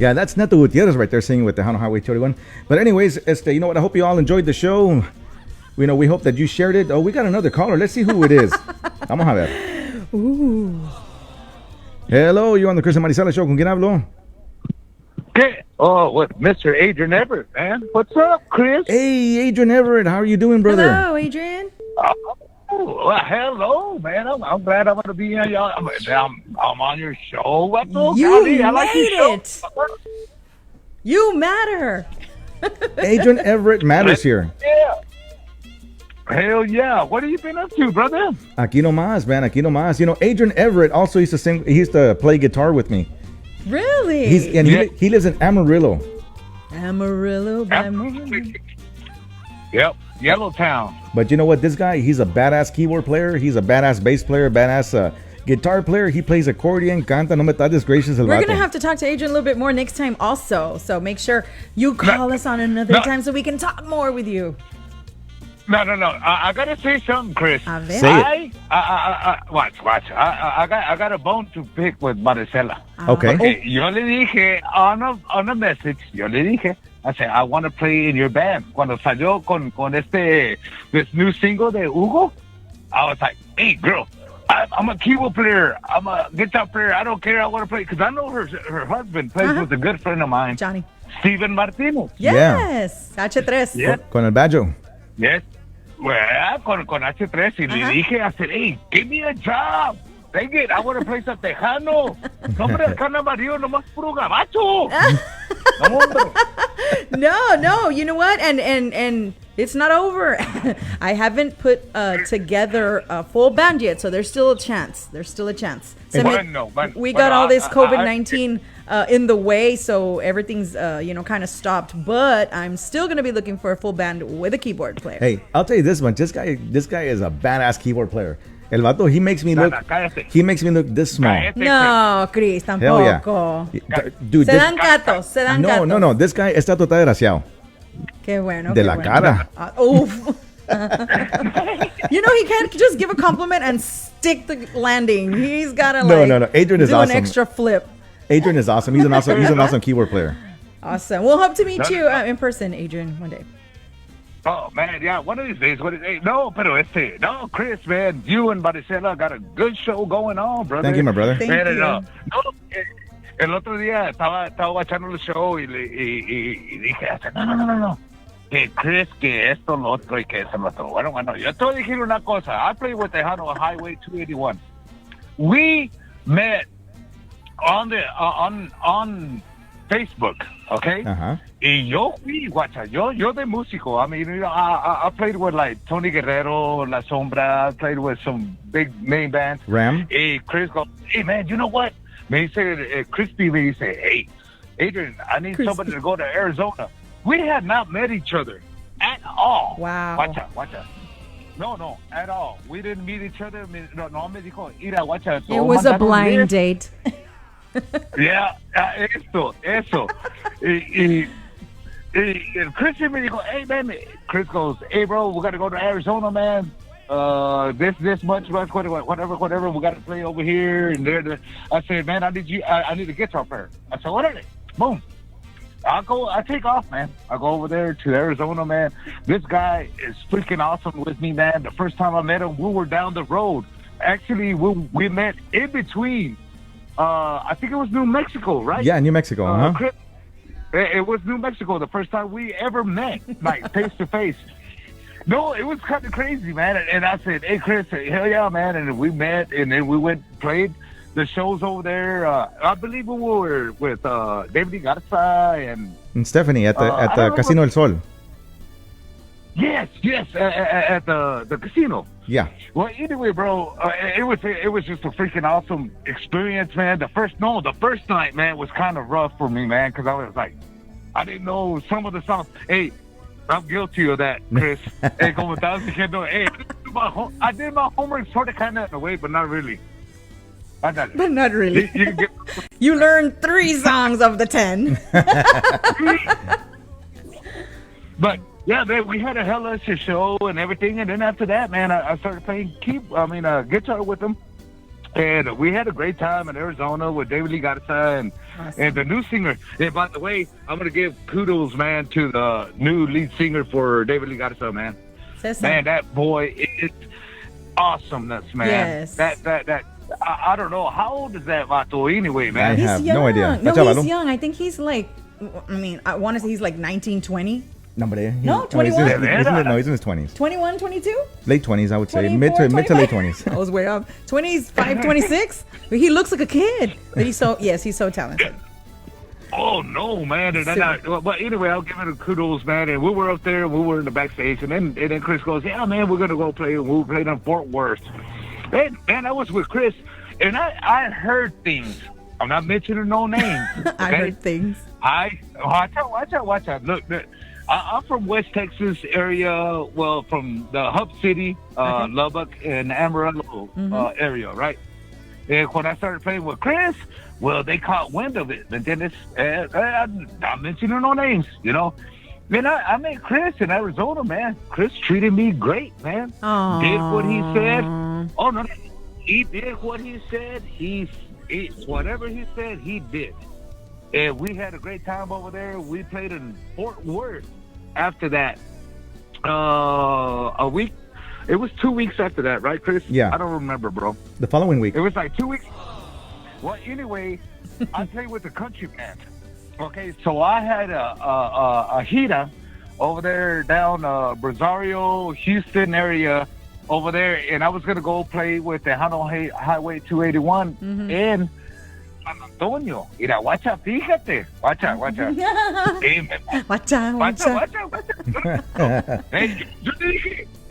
Yeah, that's Neto Gutierrez right there singing with Tejano Highway 31. But anyways, you know what? I hope you all enjoyed the show. We hope that you shared it. Oh, we got another caller. Let's see who it is. Vamos a ver. Ooh. Hello, you're on the Chris and Marisela show. ¿Con quién hablo? Okay. Oh, what, Mr. Adrian Everett, man? What's up, Chris? Hey, Adrian Everett. How are you doing, brother? Hello, Adrian. Oh, well, hello, man. I'm glad I'm going to be here, y'all. I'm on your show. What's up, You Johnny? I like your show. made it. You matter. Adrian Everett matters here. Yeah. Hell yeah. What have you been up to, brother? Aquí nomás, man. Aquí nomás. Adrian Everett also used to sing. He used to play guitar with me. Really? He lives in Amarillo. Amarillo by morning. Yep. Yellowtown. But you know what? This guy, he's a badass keyboard player. He's a badass bass player, badass guitar player. He plays accordion, canta. No me está desgracious el We're vato. going to have to talk to Adrian a little bit more next time also. So make sure you call us on another time so we can talk more with you. No. I gotta say something, Chris. A ver. Say it. Watch. I got a bone to pick with Marisela. Okay. Yo le dije on a message. Yo le dije. I said I want to play in your band. Cuando salió con this new single de Hugo, I was like, hey, girl. I'm a keyboard player. I'm a guitar player. I don't care. I want to play because I know her husband plays with a good friend of mine, Johnny. Steven Martinez. Yes. H3. Yeah. Con el Badjo. Yes. Well, con H3 y le dije, I said, hey, give me a job. Dang it, I want to play some Tejano. Hombre, acá en Amarillo nomás puro gabacho. No, hombre. No, you know what? And it's not over. I haven't put together a full band yet, so there's still a chance. We got all this COVID-19 in the way, so everything's kind of stopped. But I'm still gonna be looking for a full band with a keyboard player. Hey, I'll tell you this one. This guy is a badass keyboard player. El vato, he makes me look this small. No, Chris, tampoco. Hell yeah. Dude, Se dan gatos. No. This guy está total desgraciado. Qué bueno. De qué la bueno. cara. Oof. He can't just give a compliment and stick the landing. He's gotta No. Adrian is do awesome. an extra flip. Adrian is awesome. He's an awesome keyboard player. Awesome. We'll hope to meet you in person, Adrian, one day. Oh, man, yeah, one of these days. No, Chris, man, you and Marisela got a good show going on, brother. Thank you, my brother. Thank Man, you. El otro día estaba watchando el show y dije, no. Que Chris, que esto, lo otro, y que eso, lo otro. Bueno, yo te voy a decir una cosa. I played with Tejano on Highway 281. We met on Facebook, okay? Uh-huh. Y yo fui, guacha, yo de músico. I mean, I played with like Tony Guerrero, La Sombra. I played with some big main bands. Ram. Hey, Chris goes, hey, man, you know what? Me dice, Crispy me dice, hey, Adrian, I need somebody to go to Arizona. We had not met each other at all. Wow. Guacha. No, at all. We didn't meet each other. No me dijo, mira, guacha. It was a blind date. Yeah, eso. y Chris me dijo, hey, man. Chris goes, hey, bro, we got to go to Arizona, man. This much, whatever. We got to play over here and there. I said, man, I need a guitar player. I said, what are they? Boom. I take off, man. I go over there to Arizona, man. This guy is freaking awesome with me, man. The first time I met him, we were down the road. Actually, we met in between. I think it was New Mexico, right? Yeah, New Mexico, Chris, it was New Mexico the first time we ever met, like face to face. No, it was kind of crazy, man. And I said, hey, Chris, hell yeah, man. And we met, and then we played the shows over there. I believe we were with David Garza and Stephanie at the Casino del Sol. Yes, at the casino. Yeah. Well, anyway, bro, it was just a freaking awesome experience, man. The first night, man, was kind of rough for me, man, because I was like, I didn't know some of the songs. Hey, I'm guilty of that, Chris. Hey, como estabas diciendo, hey, I did my homework sort of kind of in a way, but not really. But not really. You You learned 3 songs of the 10. But yeah, man, we had a hellish show and everything, and then after that, man, I started playing guitar with them. And we had a great time in Arizona with David Lee Garza and the new singer. And by the way, I'm going to give kudos, man, to the new lead singer for David Lee Garza, man. Cesar. Man, that boy is awesomeness, man. Yes. I don't know. How old is that vato anyway, I man? have He's young. no idea. No, Chaval, he's young. I think he's like, I mean, I want to say he's like 19, 20. No, but No, he's 21? in his 20s. 21, 22? Late 20s, I would say. 24, Mid to late 25? 20s. I was way up. 25, 26? But he looks like a kid. But he's so talented. Oh no, man! But anyway, I'll give it a kudos, man. And we were up there, and we were in the backstage, and then Chris goes, "Yeah, man, we're gonna go play." And we played in Fort Worth. Man, I was with Chris, and I heard things. I'm not mentioning no names. Okay? I heard things. Watch out. Look, I'm from West Texas area. Well, from the hub city, Lubbock and Amarillo area, right? And when I started playing with Chris, well, they caught wind of it. And then I'm not mentioning no names, you know. Man, I met Chris in Arizona, man. Chris treated me great, man. Aww. Did what he said. Oh, no. He did what he said. Whatever he said, he did. And we had a great time over there. We played in Fort Worth after that. A week. It was 2 weeks after that, right, Chris? Yeah. I don't remember, bro. The following week. It was like 2 weeks. Well, anyway, I played with the country band. Okay, so I had a heater over there down Rosario, Houston area over there, and I was going to go play with the Highway 281 in San Antonio. Mira, watch out, fíjate. Watch out. Hey, Watch out. Hey,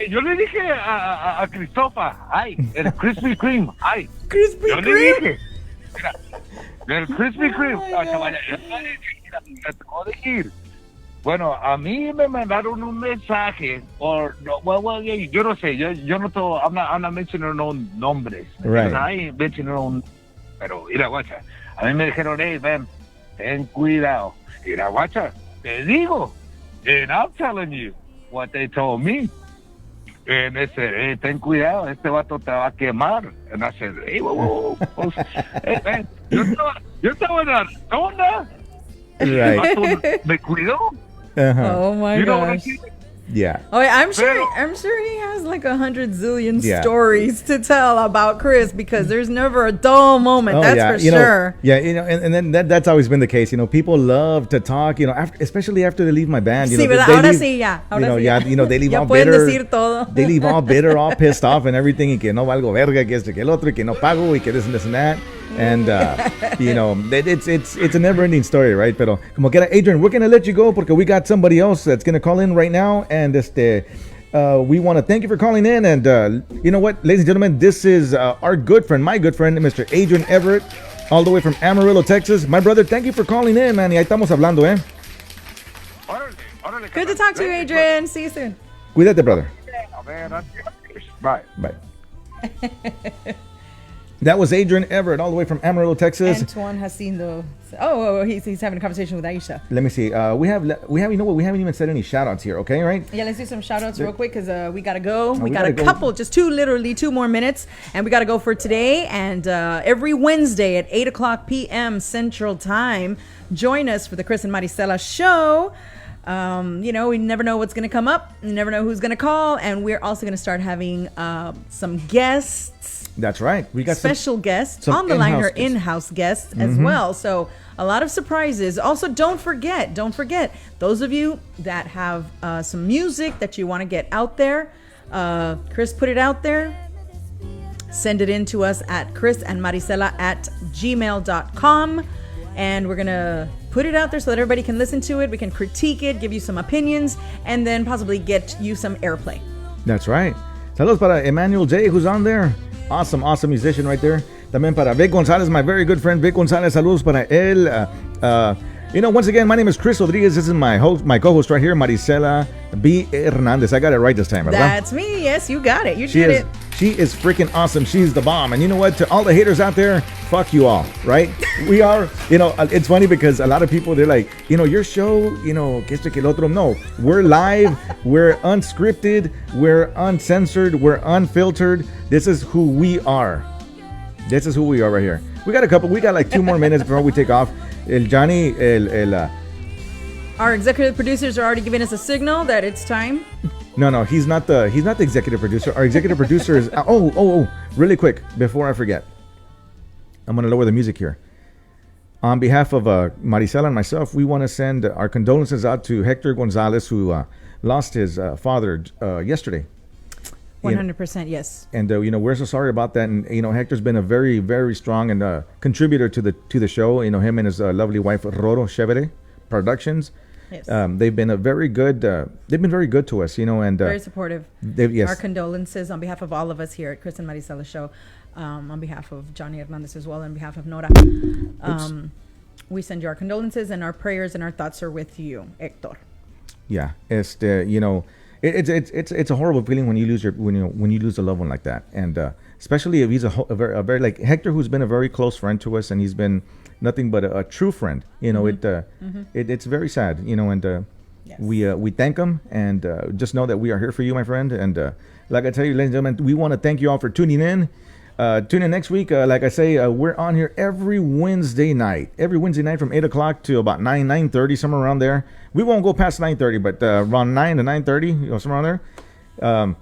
yo le dije a Christopher, ay, el Krispy Kreme, ay. Krispy Yo le Kreme. dije, mira, el Krispy Kreme. Acabo de ir. Bueno, a mí me mandaron un mensaje, yo no sé, yo no todo, I'm not mentioning no nombres. Right. I ain't mentioning no, pero mira, guacha, a mí me dijeron, hey, man, ten cuidado. Mira, guacha, te digo, and I'm telling you what they told me. And they said, hey, ten cuidado, este vato te va a quemar. And I said, hey, whoa. Hey, man, yo estaba en la zona. Right. Me cuidó. Oh my You know what I'm gosh. saying? Yeah. Oh, I'm sure he has like 100 zillion Yeah. stories to tell about Chris because there's never a dull moment. That's for sure. And then that's always been the case. You know, people love to talk. You know, especially after they leave my band. You Sí, know, ¿verdad? they Ahora leave, sí, ya. Ahora you know, sí, yeah, ya. you know, they leave Ya all pueden bitter. decir todo. They leave all bitter, all pissed off, and everything. Y que no valgo verga, que esto, que el otro, y que no pago, y que this and that. And you know, it's a never-ending story, right? Pero como quiera, Adrian, we're gonna let you go because we got somebody else that's gonna call in right now, and we want to thank you for calling in. And you know what, ladies and gentlemen, this is our good friend, my good friend, Mr. Adrian Everett, all the way from Amarillo, Texas. My brother, thank you for calling in, man. Y ahí estamos hablando, eh. Órale, Good to talk to you, Adrian. See you soon. Cuídate, brother. Bye. Bye. That was Adrian Everett, all the way from Amarillo, Texas. Antoine has seen the. Oh, he's having a conversation with Aisha. Let me see. We have. You know what? We haven't even said any shout outs here. Okay, right? Yeah, let's do some shout outs real quick because we got to go. We got gotta a go. couple, just two more minutes. And we got to go for today. And every Wednesday at 8 o'clock p.m. Central Time, join us for the Chris and Marisela show. You know, we never know what's going to come up. You never know who's going to call. And we're also going to start having some guests. That's right. We got special guests some on the line, in-house her guests. in-house guests as well. So a lot of surprises. Also, don't forget, those of you that have some music that you want to get out there, Chris put it out there. Send it in to us at chrisandmarisela@gmail.com. And we're going to put it out there so that everybody can listen to it. We can critique it, give you some opinions, and then possibly get you some airplay. That's right. Saludos para Emmanuel J, who's on there. Awesome musician right there. También para Vic Gonzalez, my very good friend Vic Gonzalez. Saludos para él. You know, once again, my name is Chris Rodriguez. This is my co-host right here, Marisela B. Hernandez. I got it right this time, ¿verdad? That's me. Yes, you got it. You did it. She is freaking awesome. She's the bomb. And you know what? To all the haters out there, fuck you all, right? We are, you know, it's funny because a lot of people, they're like, you know, your show, you know, que esto, que el otro. No, we're live. We're unscripted. We're uncensored. We're unfiltered. This is who we are. This is who we are right here. We got like 2 more minutes before we take off. Our executive producers are already giving us a signal that it's time. No, he's not the executive producer. Our executive producer is really quick before I forget. I'm gonna lower the music here. On behalf of Marisela and myself, we want to send our condolences out to Hector Gonzalez, who lost his father yesterday. 100%, yes. And we're so sorry about that. And Hector's been a very, very strong and contributor to the show. Him and his lovely wife Roro Chevere Productions. Yes. They've been very good to us. And very supportive. Yes. Our condolences on behalf of all of us here at Chris and Marisela Show. On behalf of Johnny Hernandez as well, on behalf of Nora, we send you our condolences and our prayers and our thoughts are with you, Hector. Yeah, it's a horrible feeling when you lose when you lose a loved one like that, and especially if he's a very like Hector, who's been a very close friend to us, and he's been nothing but a true friend. It's very sad. And yes. We thank him, and just know that we are here for you, my friend. And like I tell you, ladies and gentlemen, we want to thank you all for tuning in. Tune in next week. Like I say, we're on here every Wednesday night from 8 o'clock to about 9:30, somewhere around there. We won't go past 9:30, but around 9 to 9:30, somewhere around there.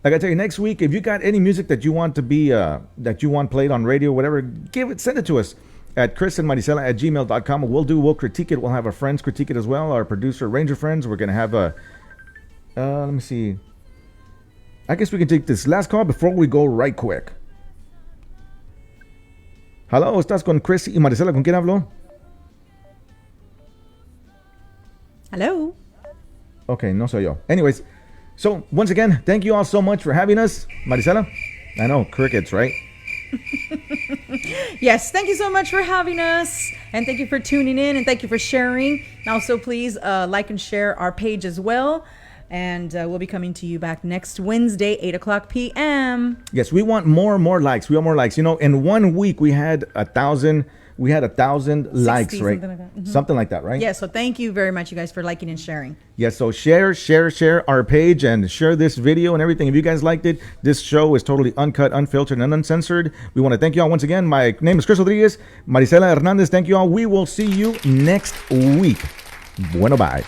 Like I tell you, next week, if you got any music that you want to be that you want played on radio, whatever, send it to us at chrisandmarisela@gmail.com. We'll critique it. We'll have our friends critique it as well. Our producer, Ranger friends. We're gonna have let me see. I guess we can take this last call before we go right quick. Hello, ¿estás con Chris y Marisela? ¿Con quién hablo? Hello. Okay, no soy yo. Anyways, so once again, thank you all so much for having us. Marisela? I know, crickets, right? Yes, thank you so much for having us. And thank you for tuning in and thank you for sharing. And also, please like and share our page as well. And we'll be coming to you back next Wednesday, 8 o'clock p.m. Yes, we want more likes. We want more likes. In 1 week we had 1,000. We had 1,000 likes, right? Something like that. Mm-hmm. Something like that, right? Yeah. So thank you very much, you guys, for liking and sharing. Yes. So share our page and share this video and everything. If you guys liked it, this show is totally uncut, unfiltered, and uncensored. We want to thank you all once again. My name is Chris Rodriguez. Marisela Hernandez. Thank you all. We will see you next week. Bueno, bye.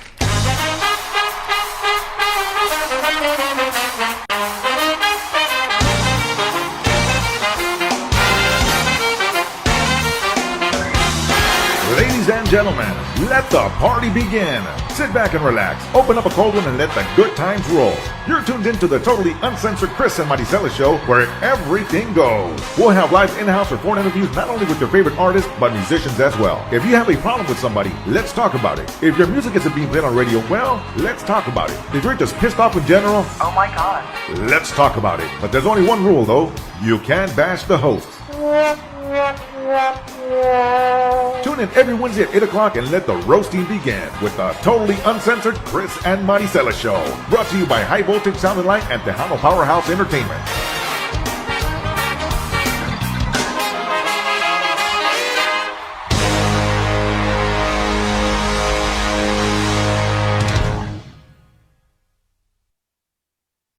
Ladies and gentlemen, let the party begin. Sit back and relax, open up a cold one, and let the good times roll. You're tuned into the totally uncensored Chris and Marisela Show, where everything goes. We'll have live in-house or phone interviews not only with your favorite artists, but musicians as well. If you have a problem with somebody, let's talk about it. If your music isn't being played on radio, well, let's talk about it. If you're just pissed off in general, oh my god, let's talk about it. But there's only one rule though, you can't bash the host. Tune in every Wednesday at 8 o'clock and let the roasting begin with the totally uncensored Chris and Marisela Show. Brought to you by High Voltage Sound and Light and Tejano Powerhouse Entertainment.